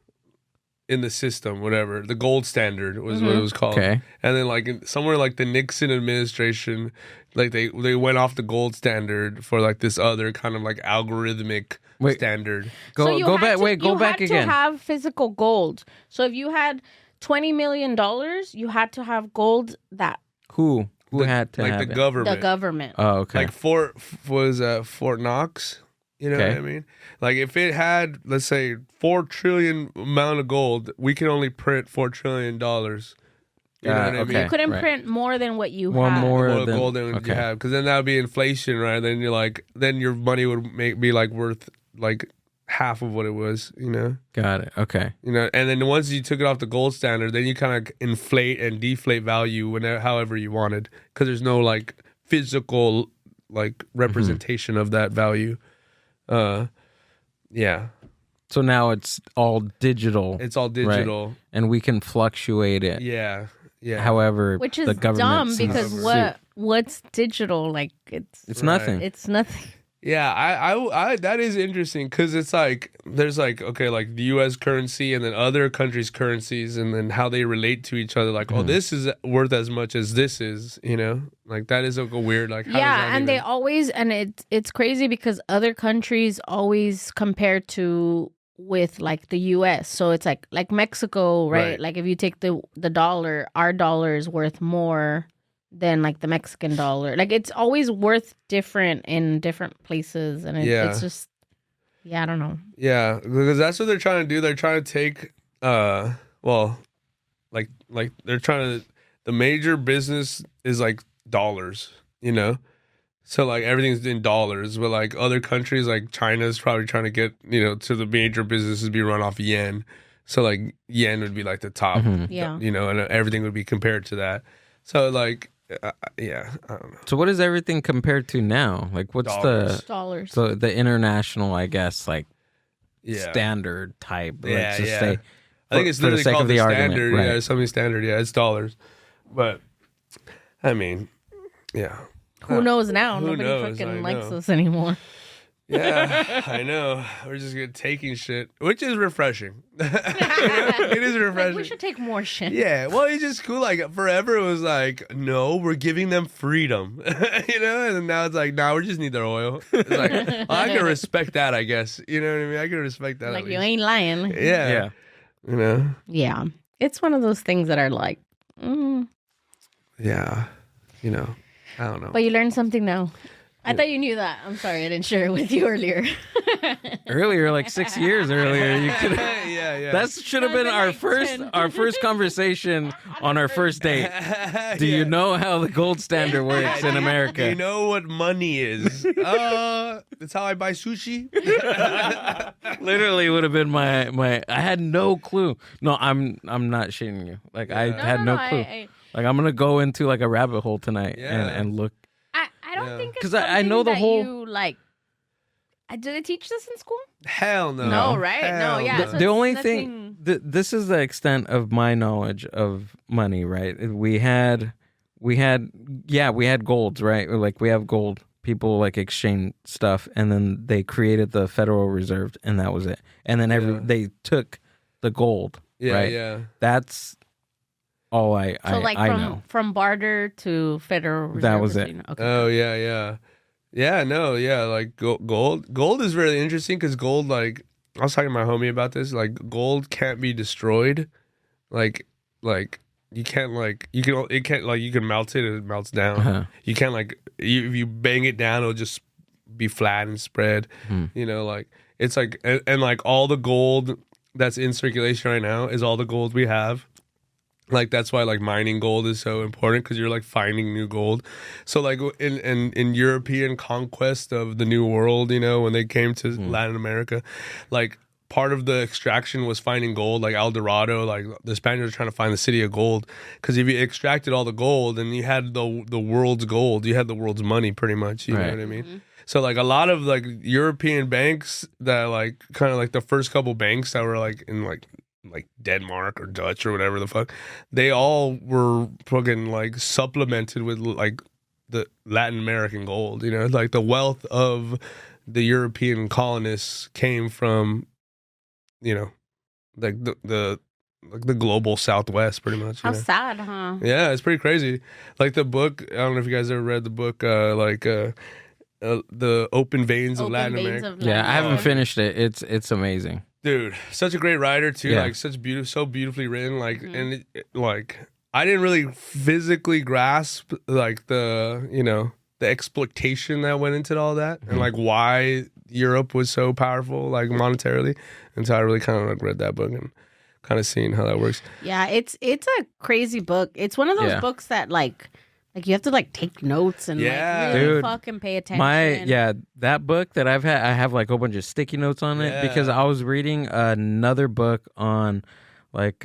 in the system, whatever. The gold standard was what it was called. Okay. And then like somewhere like the Nixon administration, like they went off the gold standard for like this other kind of like algorithmic standard. Go back. Go back You again. had to have physical gold. So if you had $20 million, you had to have gold that Who had to like have the it? government. the government. Oh, okay. Like Fort Knox. You know what I mean? Like if it had, let's say, 4 trillion amount of gold, we can only print $4 trillion. You know what I okay. mean? You couldn't right. print more than what you One had. more More than gold than you have, because then that would be inflation, right? Then you're like, then your money would be like worth like half of what it was, you know? Got it. Okay. You know, and then once you took it off the gold standard, then you kind of inflate and deflate value whenever, however you wanted, because there's no like physical like representation of that value. Yeah. So now it's all digital. It's all digital. And we can fluctuate it. Yeah. Yeah. However, Which is the government dumb sees because fit. what's digital? Like it's It's nothing. it's nothing. Yeah, I that is interesting because it's like there's like, okay, like the U.S. currency and then other countries' currencies and then how they relate to each other. Like, oh, this is worth as much as this is, you know? Like that is like a weird like. How does Yeah, that and they even- always it's crazy because other countries always compare to with like the US. So it's like Mexico, right? Right. Like if you take the dollar, our dollar is worth more than like the Mexican dollar. Like it's always worth different in different places and it's just I don't know. Yeah, because that's what they're trying to do. They're trying to take well, like they're trying to. The major business is like dollars, you know. So like everything's in dollars, but like other countries like China's probably trying to get, you know, to the major businesses be run off yen. So like yen would be like the top, Yeah. you know, and everything would be compared to that. So like, yeah, I don't know. So what is everything compared to now? Like what's Dollars. Dollars. the international, I guess, like Yeah, standard type? Yeah, Let's just yeah. say, I think it's for the literally sake called of the argument, standard. right. Yeah, it's something standard. Yeah, it's dollars. But I mean, yeah. Who knows now? Who Nobody knows? fucking I likes know. us anymore. Yeah, I know. We're just good taking shit, which is refreshing. You know, it is refreshing. Like, we should take more shit. Yeah, well, it's just cool. Like forever, it was like, no, we're giving them freedom, you know. And then now it's like, now we just need their oil. It's like, well, I can respect that, I guess. You know what I mean? I can respect that. Like at you least. ain't lying. Yeah, you know. Yeah. It's one of those things that are like, Yeah, you know. I don't know. but you learned something now. I thought you knew that. I'm sorry, I didn't share it with you earlier. earlier, like 6 years earlier, you could. yeah. That should have been our first conversation on our first date. Do you know how the gold standard works in America? You know what money is? That's how I buy sushi. Literally would have been my. I had no clue. No, I'm not shitting you. Like I had no clue. Like I'm gonna go into like a rabbit hole tonight and look. I don't think it's 'Cause I know the that whole- you, like. Do they teach this in school? Hell no. No, right? No, Hell yeah. no. So The it's only nothing- thing, this is the extent of my knowledge of money, right? We had golds, right? Like we have gold. People like exchange stuff, and then they created the Federal Reserve, and that was it. And then they took the gold, Yeah, right? yeah. That's all I know. from barter to Federal Reserve. That was it. routine. Okay. Oh yeah. No, yeah. Like gold is really interesting because gold, like I was talking to my homie about this. Like gold can't be destroyed. Like you can't you can melt it and it melts down. Uh-huh. You can't if you bang it down, it'll just be flat and spread. You know, like it's like and like all the gold that's in circulation right now is all the gold we have. Like that's why like mining gold is so important because you're like finding new gold. So like in European conquest of the New World, you know, when they came to Latin America, like part of the extraction was finding gold, like El Dorado. Like the Spaniards were trying to find the city of gold because if you extracted all the gold and you had the world's gold, you had the world's money pretty much. You know what I mean? So like a lot of like European banks that like kind of like the first couple banks that were like in like Denmark or Dutch or whatever the fuck, they all were fucking like supplemented with like the Latin American gold, you know, like the wealth of the European colonists came from, you know, like the like the global Southwest, pretty much. How sad, huh? Yeah, it's pretty crazy. Like the book, I don't know if you guys ever read the book, the Open Veins of Latin America. Yeah, I haven't finished it. It's amazing. Dude, such a great writer too. Yeah. Like so beautifully written. Like and like I didn't really physically grasp like the the exploitation that went into all that and like why Europe was so powerful like monetarily until I really kind of like read that book and kind of seeing how that works. Yeah, it's a crazy book. It's one of those books that like you have to like take notes and like really Dude, fucking pay attention. That book that I have like a whole bunch of sticky notes on it because I was reading another book on like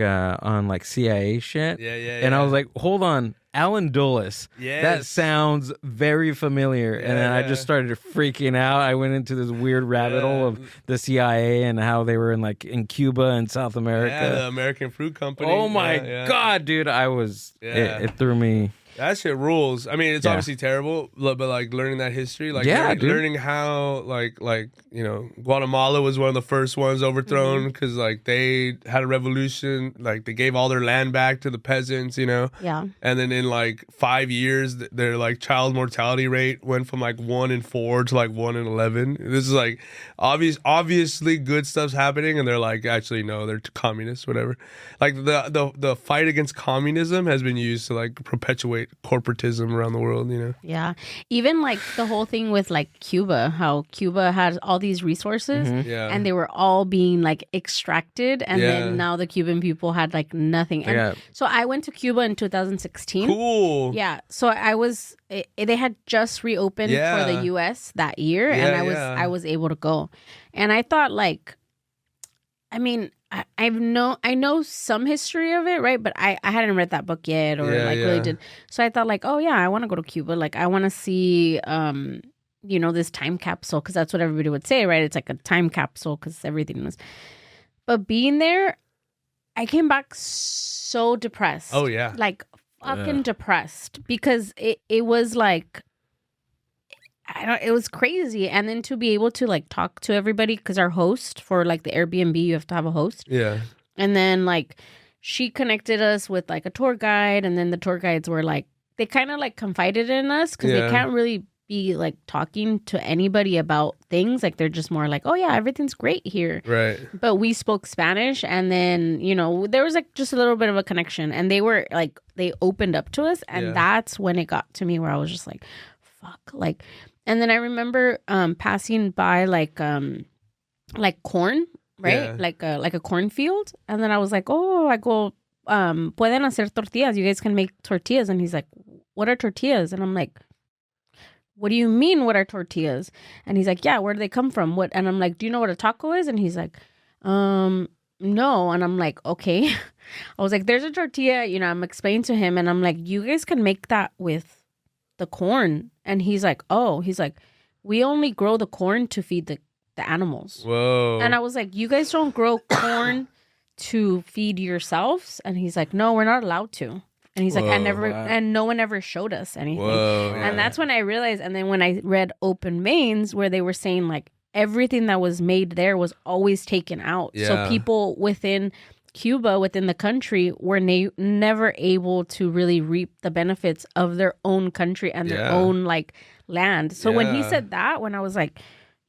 CIA shit. And I was like, hold on, Alan Dulles. Yes. That sounds very familiar. And then I just started freaking out. I went into this weird rabbit hole of the CIA and how they were in Cuba and South America. Yeah, the American Fruit Company. Oh my God, dude. It threw me. That shit rules. I mean, it's obviously terrible, but like learning that history, like learning how like Guatemala was one of the first ones overthrown because like they had a revolution, like they gave all their land back to the peasants, Yeah. and then in like 5 years, their like child mortality rate went from like 1 in 4 to like 1 in 11. This is like obviously good stuff's happening, and they're like, actually no, they're communists, whatever. Like the fight against communism has been used to like perpetuate corporatism around the world, Yeah. Even like the whole thing with like Cuba, how Cuba had all these resources and they were all being like extracted and then now the Cuban people had like nothing. And so I went to Cuba in 2016. Cool. Yeah. So they had just reopened for the US that year and I was able to go. And I thought like, I mean, I know some history of it, right? But I hadn't read that book yet or really did. So I thought like, oh yeah, I want to go to Cuba. Like I want to see, this time capsule because that's what everybody would say, right? It's like a time capsule because everything was. But being there, I came back so depressed. Oh yeah. Like fucking depressed because it was like, it was crazy. And then to be able to like talk to everybody because our host for like the Airbnb, you have to have a host. Yeah. And then like she connected us with like a tour guide. And then the tour guides were like, they kind of like confided in us because they can't really be like talking to anybody about things. Like they're just more like, oh yeah, everything's great here. Right. But we spoke Spanish and then, there was like just a little bit of a connection and they were like, they opened up to us. And that's when it got to me where I was just like, fuck, like. And then I remember passing by like corn, right? Yeah. Like a cornfield. And then I was like, oh, I go, pueden hacer tortillas. You guys can make tortillas. And he's like, what are tortillas? And I'm like, what do you mean, what are tortillas? And he's like, yeah, where do they come from? What? And I'm like, do you know what a taco is? And he's like, no. And I'm like, okay. I was like, there's a tortilla, I'm explaining to him. And I'm like, you guys can make that with the corn. And he's like, we only grow the corn to feed the animals. Whoa. And I was like, you guys don't grow corn to feed yourselves? And he's like, no, we're not allowed to. And he's like, and no one ever showed us anything. Whoa, and that's when I realized. And then when I read Open Veins, where they were saying like everything that was made there was always taken out. Yeah. So people within Cuba, within the country, were never able to really reap the benefits of their own country and their own like land. So when he said that, when I was like,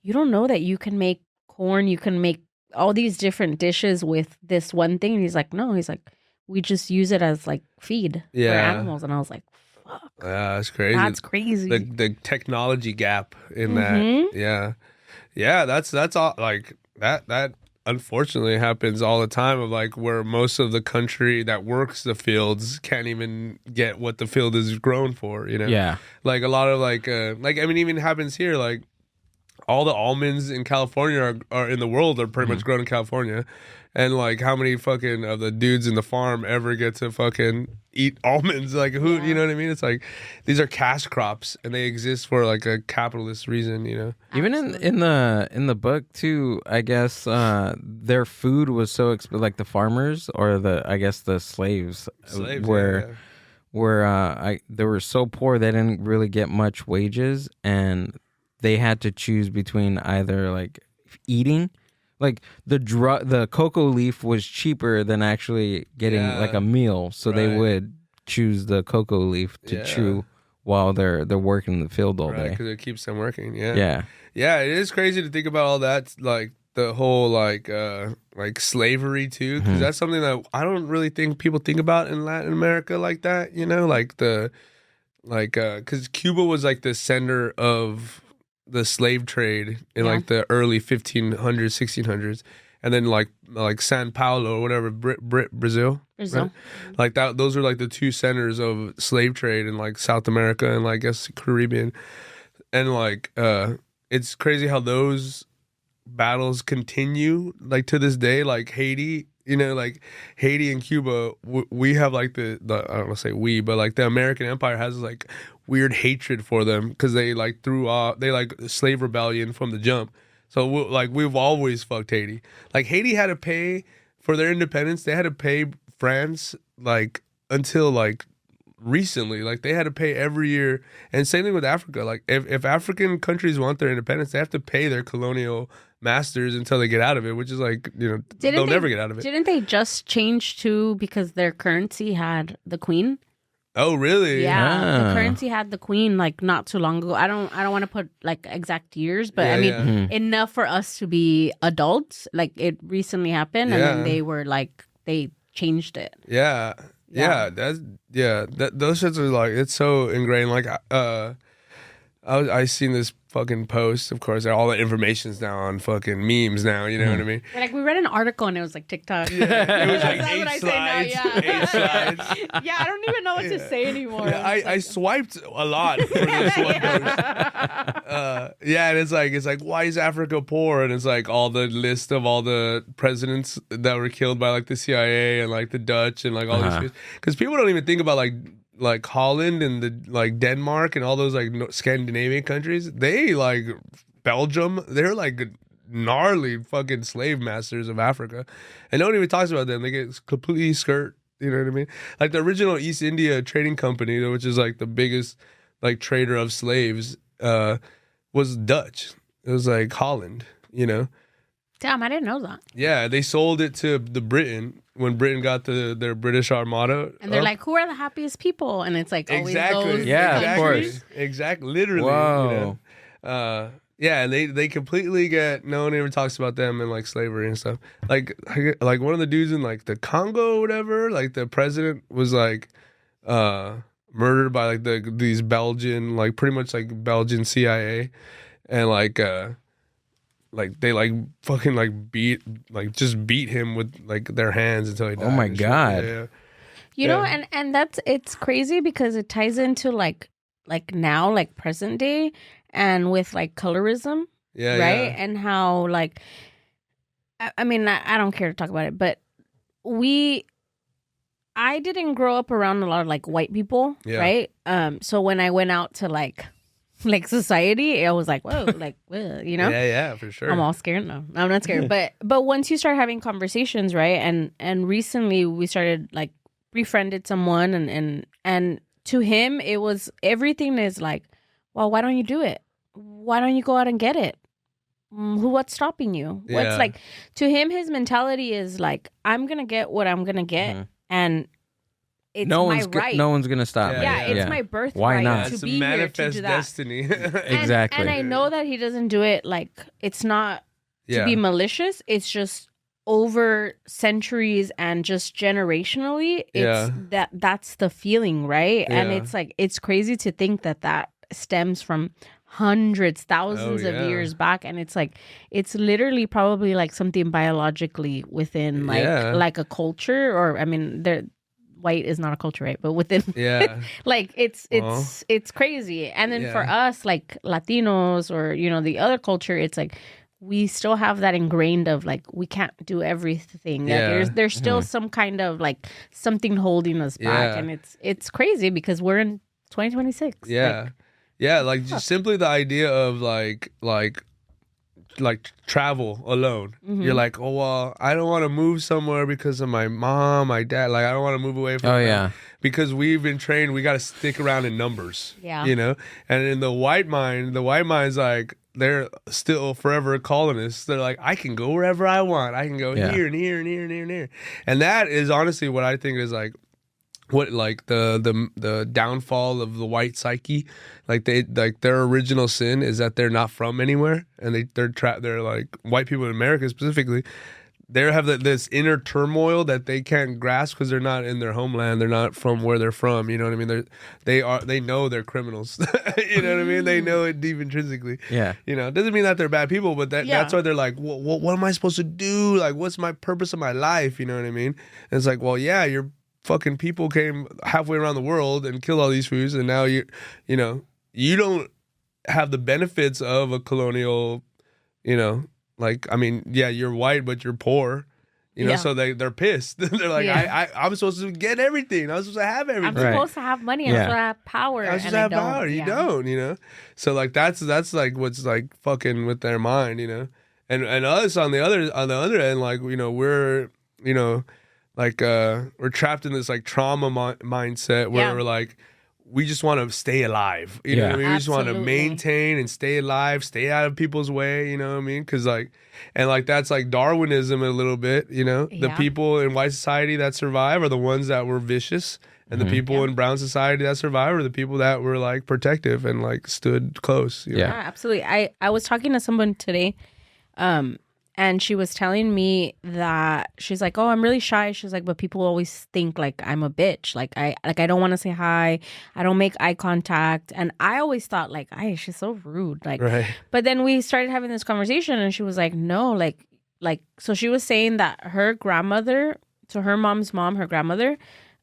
you don't know that you can make corn, you can make all these different dishes with this one thing. And he's like, no, he's like, we just use it as like feed for animals. And I was like, fuck. Yeah, that's crazy. That's crazy. The technology gap in that. Yeah. Yeah, that's all like that unfortunately happens all the time of like where most of the country that works the fields can't even get what the field is grown for, Yeah. Like a lot of like I mean even happens here like all the almonds in California are in the world are pretty much grown in California. And like how many fucking of the dudes in the farm ever get to fucking eat almonds? Like who, you know what I mean? It's like these are cash crops and they exist for like a capitalist reason, Even in the book too, I guess their food was so like the farmers or the slaves were they were so poor they didn't really get much wages and they had to choose between either like eating like the cocoa leaf was cheaper than actually getting like a meal, so they would choose the cocoa leaf to chew while they're working in the field all day, because it keeps them working. Yeah. It is crazy to think about all that, like the whole like slavery too, because that's something that I don't really think people think about in Latin America like that. You know, like because Cuba was like the center of the slave trade in like the early 1500s, 1600s, and then like San Paulo or whatever, Brazil. Right? Like that, those are like the two centers of slave trade in like South America and like, I guess Caribbean, and like it's crazy how those battles continue like to this day. Like Haiti, you know, like Haiti and Cuba, we have like the I don't want to say we, but like the American Empire has like weird hatred for them because they like they like slave rebellion from the jump. So we've always fucked Haiti. Like Haiti had to pay for their independence. They had to pay France like until like recently. Like they had to pay every year. And same thing with Africa. Like if African countries want their independence, they have to pay their colonial masters until they get out of it, which is like, you know, they'll never get out of it. Didn't they just change too because their currency had the queen? Oh, really? Yeah, the currency had the queen like not too long ago. I don't want to put like exact years, but I mean enough for us to be adults. Like it recently happened, and then they were like they changed it. Yeah. Those shits are like, it's so ingrained. Like I seen this fucking post. Of course, all the information's now on fucking memes now. You know what I mean? Like we read an article and it was like TikTok. Yeah, it was like 8 slides. 8 slides. Yeah, I don't even know what to say anymore. Yeah, I swiped a lot for this one post. And it's like why is Africa poor? And it's like all the list of all the presidents that were killed by like the CIA and like the Dutch and like all these things. Because people don't even think about like Holland and the like Denmark and all those like Scandinavian countries. They like Belgium. They're like gnarly fucking slave masters of Africa, and no one even talks about them. They get completely skirt. You know what I mean? Like the original East India Trading Company, which is like the biggest like trader of slaves, was Dutch. It was like Holland. You know? Damn, I didn't know that. Yeah, they sold it to the Britain when Britain got their British Armada. And they're like, who are the happiest people? And it's like always those. Yeah, of course. Exactly. Literally. Whoa. You know? And they completely get, no one ever talks about them and like slavery and stuff. Like one of the dudes in like the Congo or whatever, like the president was like murdered by like these Belgian, like pretty much like Belgian CIA, and like they like fucking like beat him with like their hands until he died. Oh my God. Yeah. You know, and it's crazy because it ties into like now, like present day, and with like colorism, right? And how like, I mean, I don't care to talk about it, but I didn't grow up around a lot of like white people, right? So when I went out to like society, I was like, whoa, like, you know? Yeah, for sure. I'm all scared. No, I'm not scared. But once you start having conversations, right? And recently we started like befriended someone, and to him it was, everything is like, well, why don't you do it? Why don't you go out and get it? What's stopping you? What's like, to him, his mentality is like, I'm gonna get what I'm gonna get, and it's my right. No one's gonna stop me. Yeah, it's my birthright. Why not? To be here to do that. Destiny. Exactly. And I know that he doesn't do it like, it's not to be malicious. It's just over centuries and just generationally. It's that's the feeling, right? Yeah. And it's like, it's crazy to think that stems from hundreds, thousands of years back, and it's like, it's literally probably like something biologically within like a culture, or I mean, white is not a culture, right? But within, like it's crazy. And then for us, like Latinos, or you know, the other culture, it's like we still have that ingrained of like, we can't do everything. There's still some kind of like something holding us back, and it's crazy because we're in 2026. Like just simply the idea of like travel alone. You're like, oh well, I don't want to move somewhere because of my mom, my dad. Like I don't want to move away from them because we've been trained. We got to stick around in numbers. You know. And in the white mind's like they're still forever colonists. They're like, I can go wherever I want. I can go here and here and here and here and here. And that is honestly what I think is like what like the downfall of the white psyche. Like their original sin is that they're not from anywhere, and they're trapped. They're like white people in America specifically. They have this inner turmoil that they can't grasp because they're not in their homeland. They're not from where they're from. You know what I mean? They know they're criminals. You know what I mean? They know it deep intrinsically. Yeah. You know, it doesn't mean that they're bad people, but that's why they're like, what am I supposed to do? Like, what's my purpose of my life? You know what I mean? And it's like, well, yeah, your fucking people came halfway around the world and killed all these foods, and now you don't have the benefits of a colonial, like, I mean, yeah, you're white, but you're poor, so they're pissed. They're like, I'm supposed to get everything. I'm supposed to have everything. I'm supposed to have money. I'm supposed to have power. I'm supposed to have power. You don't, So, like, that's like what's, like, fucking with their mind, And us on the other end, like, we're, like, we're trapped in this, like, trauma mindset where we're, like, we just want to stay alive. You know what I mean? We just want to maintain and stay alive, stay out of people's way, you know what I mean? Because, like, and, like, that's, like, Darwinism a little bit, The people in white society that survive are the ones that were vicious. And the people in brown society that survive are the people that were, like, protective and, like, stood close. Yeah, absolutely. I was talking to someone today, and she was telling me that she's like, oh, I'm really shy. She's like, but people always think like I'm a bitch. Like I don't want to say hi. I don't make eye contact. And I always thought like, she's so rude. Like, but then we started having this conversation, and she was like, no, like, so she was saying that her grandmother, so her mom's mom, her grandmother,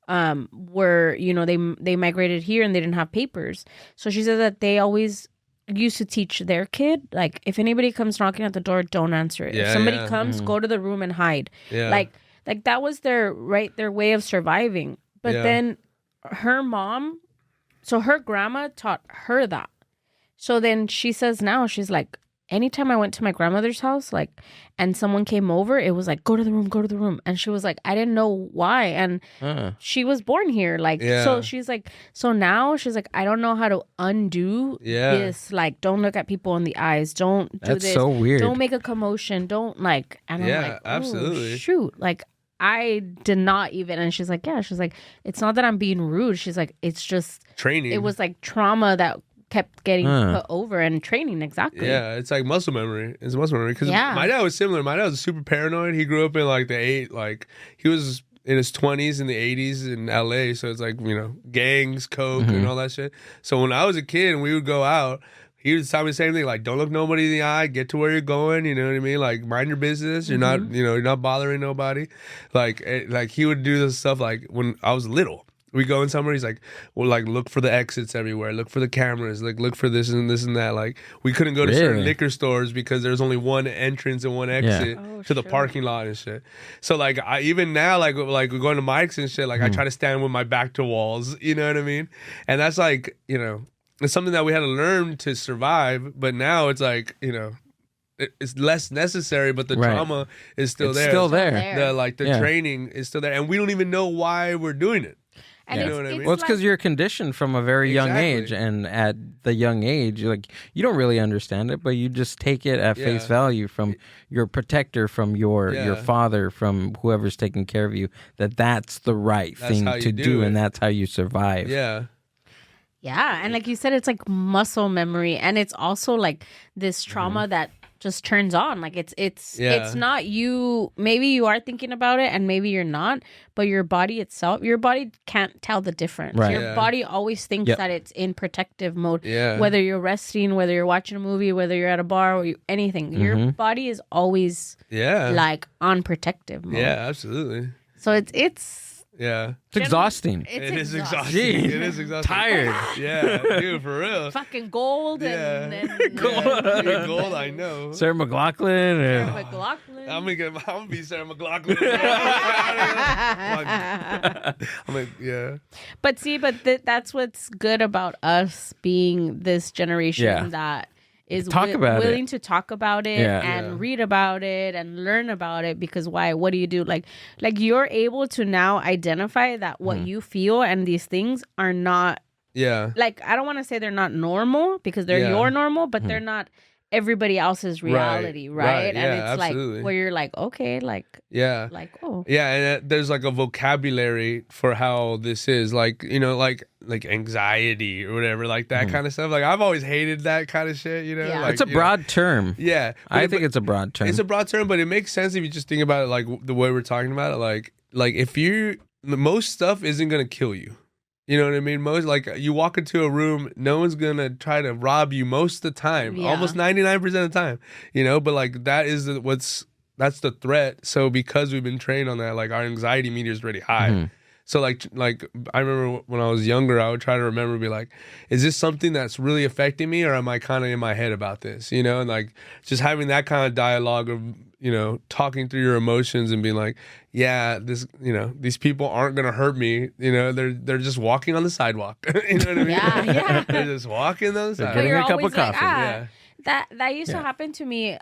were, they migrated here and they didn't have papers. So she said that they always used to teach their kid, like, if anybody comes knocking at the door, don't answer it. If somebody comes, go to the room and hide. Like that was their way of surviving. But then her mom, so her grandma taught her that. So then she says now, she's like, anytime I went to my grandmother's house, like, and someone came over, it was like, go to the room. And she was like, I didn't know why. And she was born here. Like, so she's like, so now she's like, I don't know how to undo this. Like, don't look at people in the eyes. Don't do That's this. so weird. Don't make a commotion. Don't like, and I'm like, oh, absolutely. Shoot. Like, I did not even, and she's like, it's not that I'm being rude. She's like, it's just training. It was like trauma that kept getting put over, and training. Exactly. Yeah, it's like muscle memory. It's muscle memory. Because my dad was similar. My dad was super paranoid. He grew up in like he was in his 20s in the 80s in LA. So it's like, gangs, coke, and all that shit. So when I was a kid and we would go out, he would tell me the same thing, like, don't look nobody in the eye, get to where you're going, you know what I mean? Like, mind your business. You're not, you're not bothering nobody. Like he would do this stuff like when I was little. We go in somewhere, he's like, well, like, look for the exits everywhere. Look for the cameras. Like, look for this and this and that. Like, we couldn't go to certain liquor stores because there's only one entrance and one exit to the parking lot and shit. So, like, even now, like we're going to Mike's and shit, like, I try to stand with my back to walls. You know what I mean? And that's, like, it's something that we had to learn to survive. But now it's, like, it's less necessary, but the trauma is still there. Still there. The training is still there. And we don't even know why we're doing it. And you know what I mean? Well, it's because you're conditioned from a very young age, and at the young age, like, you don't really understand it, but you just take it at face value from your protector, from your father, from whoever's taking care of you, that's the right thing to do, and that's how you survive. Yeah. Yeah, and like you said, it's like muscle memory, and it's also like this trauma that just turns on. Like it's not you. Maybe you are thinking about it, and maybe you're not. But your body can't tell the difference. Right. Your body always thinks that it's in protective mode. Yeah. Whether you're resting, whether you're watching a movie, whether you're at a bar, or anything, your body is always like on protective mode. Yeah, absolutely. So it's. Yeah. It's exhausting. It is exhausting. Jeez. It is exhausting. Tired. Yeah, dude, for real. Fucking gold and gold, I know. Sarah McLachlan. I'm gonna be Sarah McLachlan. But that's what's good about us being this generation that is willing to talk about it and read about it and learn about it. Because why? What do you do? Like you're able to now identify that what you feel and these things are not. Yeah. Like, I don't want to say they're not normal, because they're your normal, but they're not everybody else's reality, right? Yeah, and it's absolutely. like where you're like, okay, like Yeah. oh. Yeah, and there's like a vocabulary for how this is, like, you know, like anxiety or whatever, like that kind of stuff. Like I've always hated that kind of shit, you know. Yeah. Like, It's a broad term. Yeah, I think it's a broad term. It's a broad term, but it makes sense if you just think about it like the way we're talking about it. Like if most stuff isn't gonna kill you. You know what I mean? Most, like, you walk into a room, no one's gonna try to rob you most of the time, almost 99% of the time. You know, but like that is that's the threat. So because we've been trained on that, like our anxiety meter is really high. Mm-hmm. So like I remember when I was younger, I would try to remember, be like, is this something that's really affecting me, or am I kind of in my head about this? You know, and like just having that kind of dialogue of, you know, talking through your emotions and being like, yeah, this, you know, these people aren't gonna hurt me. You know, they're just walking on the sidewalk. You know what I mean? Yeah. They're just walking on the They're sidewalk. getting you're a cup of always like, coffee. Yeah. That used to happen to me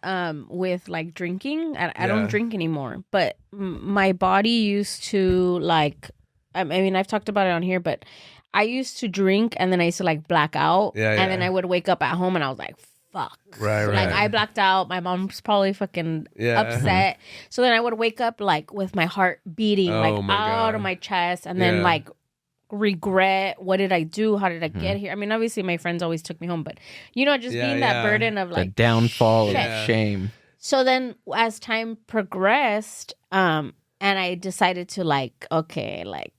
with like drinking. I don't drink anymore, but my body used to like, I mean, I've talked about it on here, but I used to drink and then I used to like black out. And then I would wake up at home and I was like, fuck. Right. Like I blacked out. My mom's probably fucking Yeah. upset. So then I would wake up like with my heart beating like my out God. of my chest and then like regret, what did I do? How did I get here? I mean, obviously my friends always took me home, but you know, just being that burden of The like downfall shit. of shame. So then as time progressed, and I decided to like, okay, like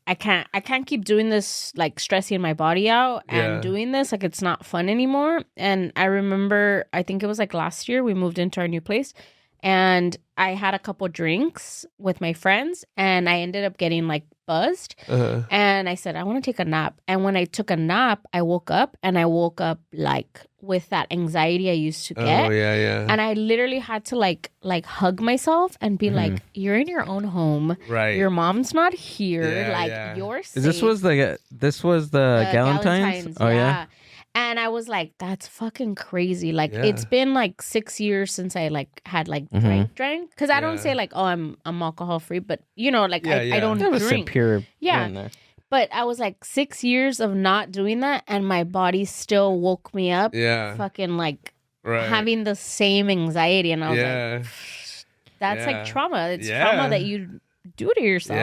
I can't keep doing this, like stressing my body out and doing this. Like it's not fun anymore. And I remember, I think it was like last year, we moved into our new place and I had a couple drinks with my friends and I ended up getting like buzzed. And I said, I want to take a nap. And when I took a nap, I woke up like with that anxiety I used to get. Oh, yeah. And I literally had to like hug myself and be like, you're in your own home. Right. Your mom's not here. Yeah, like yeah. you're safe. This was the Galentine's? Oh yeah. And I was like, that's fucking crazy. Like it's been like 6 years since I like had like drank. Because I don't say like, oh, I'm alcohol free, but you know, like I don't That was a drink. pure Yeah. in there. But I was like 6 years of not doing that, and my body still woke me up. Yeah. Fucking like Right. having the same anxiety, and I was like, that's Yeah. like trauma. It's Yeah. trauma that you do to yourself.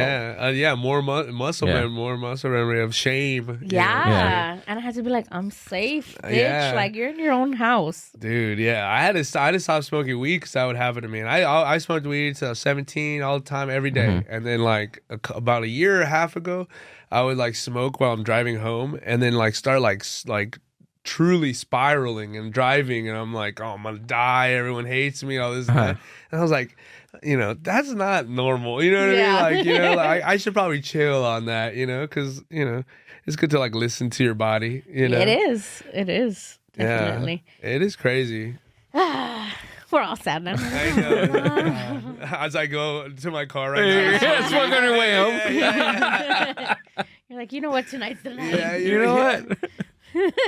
More muscle Yeah. memory, more muscle memory of shame. you know? Yeah. And I had to be like, I'm safe, bitch. Yeah. Like you're in your own house. Dude, yeah, I had to stop smoking weed because that would happen to me. And I smoked weed till I was 17 all the time, every day. And then like about a year and a half ago, I would like smoke while I'm driving home, and then like start like truly spiraling and driving, and I'm like, oh, I'm gonna die. Everyone hates me. All this, and that. And I was like, you know, that's not normal. You know what I mean? Like, you know, like, I should probably chill on that. You know, because you know, it's good to like listen to your body. You know, It is. Definitely. Yeah, it is crazy. We're all sad now. I know. As I go to my car right now. Yeah, smoke on your way home. Yeah. You're like, you know what? Tonight's the night. Yeah, You know what?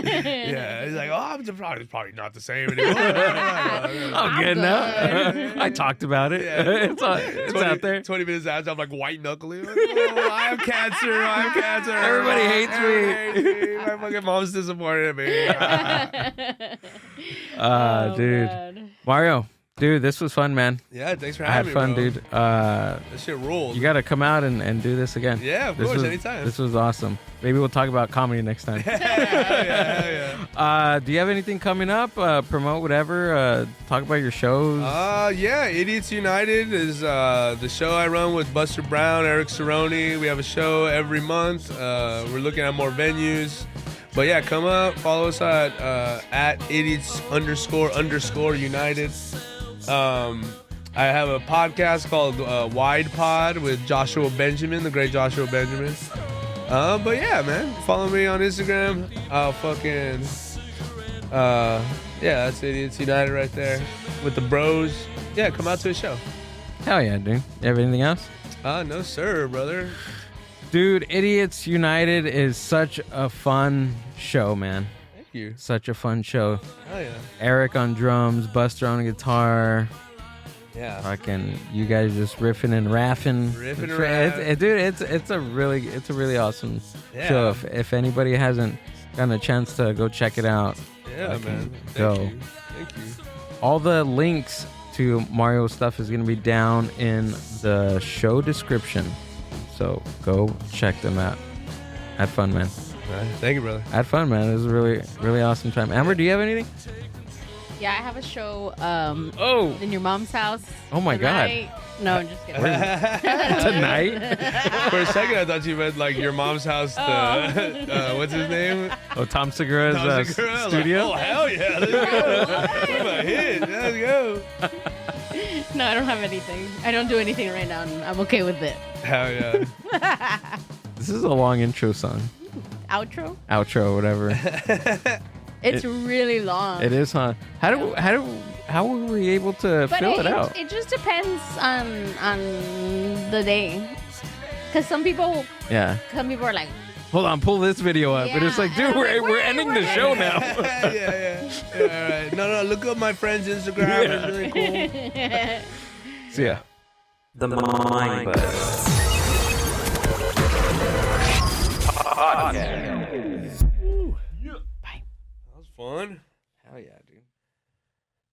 Yeah, he's like, oh, I'm probably not the same anymore. I'm good now. I talked about it. Yeah. It's out there. 20 minutes after, I'm like white knuckling. Like, oh, I have cancer. Everybody hates me. Everybody hates me. My fucking mom's disappointed in me. Dude. God. Mario, dude, this was fun, man. Yeah, thanks for I had having fun, me, bro. dude. This shit rules. You got to come out and do this again. Yeah, of This course, was- anytime. This was awesome. Maybe we'll talk about comedy next time. yeah. Do you have anything coming up? Promote whatever? Talk about your shows? Yeah, Idiots United is the show I run with Buster Brown, Eric Cerrone. We have a show every month. We're looking at more venues. But yeah, come up, follow us at idiots__united. I have a podcast called Wide Pod with Joshua Benjamin, the great Joshua Benjamin. But yeah, man, follow me on Instagram. Yeah, that's Idiots United right there with the bros. Yeah, come out to a show. Hell yeah, dude. You have anything else? No sir, brother. Dude, Idiots United is such a fun show, man. Thank you. Such a fun show. Hell yeah. Eric on drums, Buster on guitar. Yeah. Fucking you guys just riffing and raffing. Riffing and raffing. Dude, it's a really awesome Yeah. show. If anybody hasn't gotten a chance to go check it out, Yeah, fucking man. go. Thank you. All the links to Mario stuff is going to be down in the show description. So go check them out. Had fun, man. All right. Thank you, brother. Had fun, man. It was a really, really awesome time. Amber, do you have anything? Yeah, I have a show Oh, in your mom's house. Oh my God. tonight. No, I'm just kidding. tonight? For a second, I thought you meant like your mom's house. What's his name? Oh, Tom Segura's Tom Segura. studio? Like, oh, hell yeah. Let's go. What a hit. Let's go. No, I don't have anything. I don't do anything right now. And I'm okay with it. Hell yeah. This is a long intro song. Outro? Outro, whatever. It's really long. It is, huh? How were we able to But fill it out? It just depends on the day. Because some people are like, Hold on, pull this video up. And it's like, dude, and I'm we're ending the show now. Yeah. All right. No. Look up my friend's Instagram. Yeah. It's really cool. So yeah. The Mind Buzz Podcast. That was fun.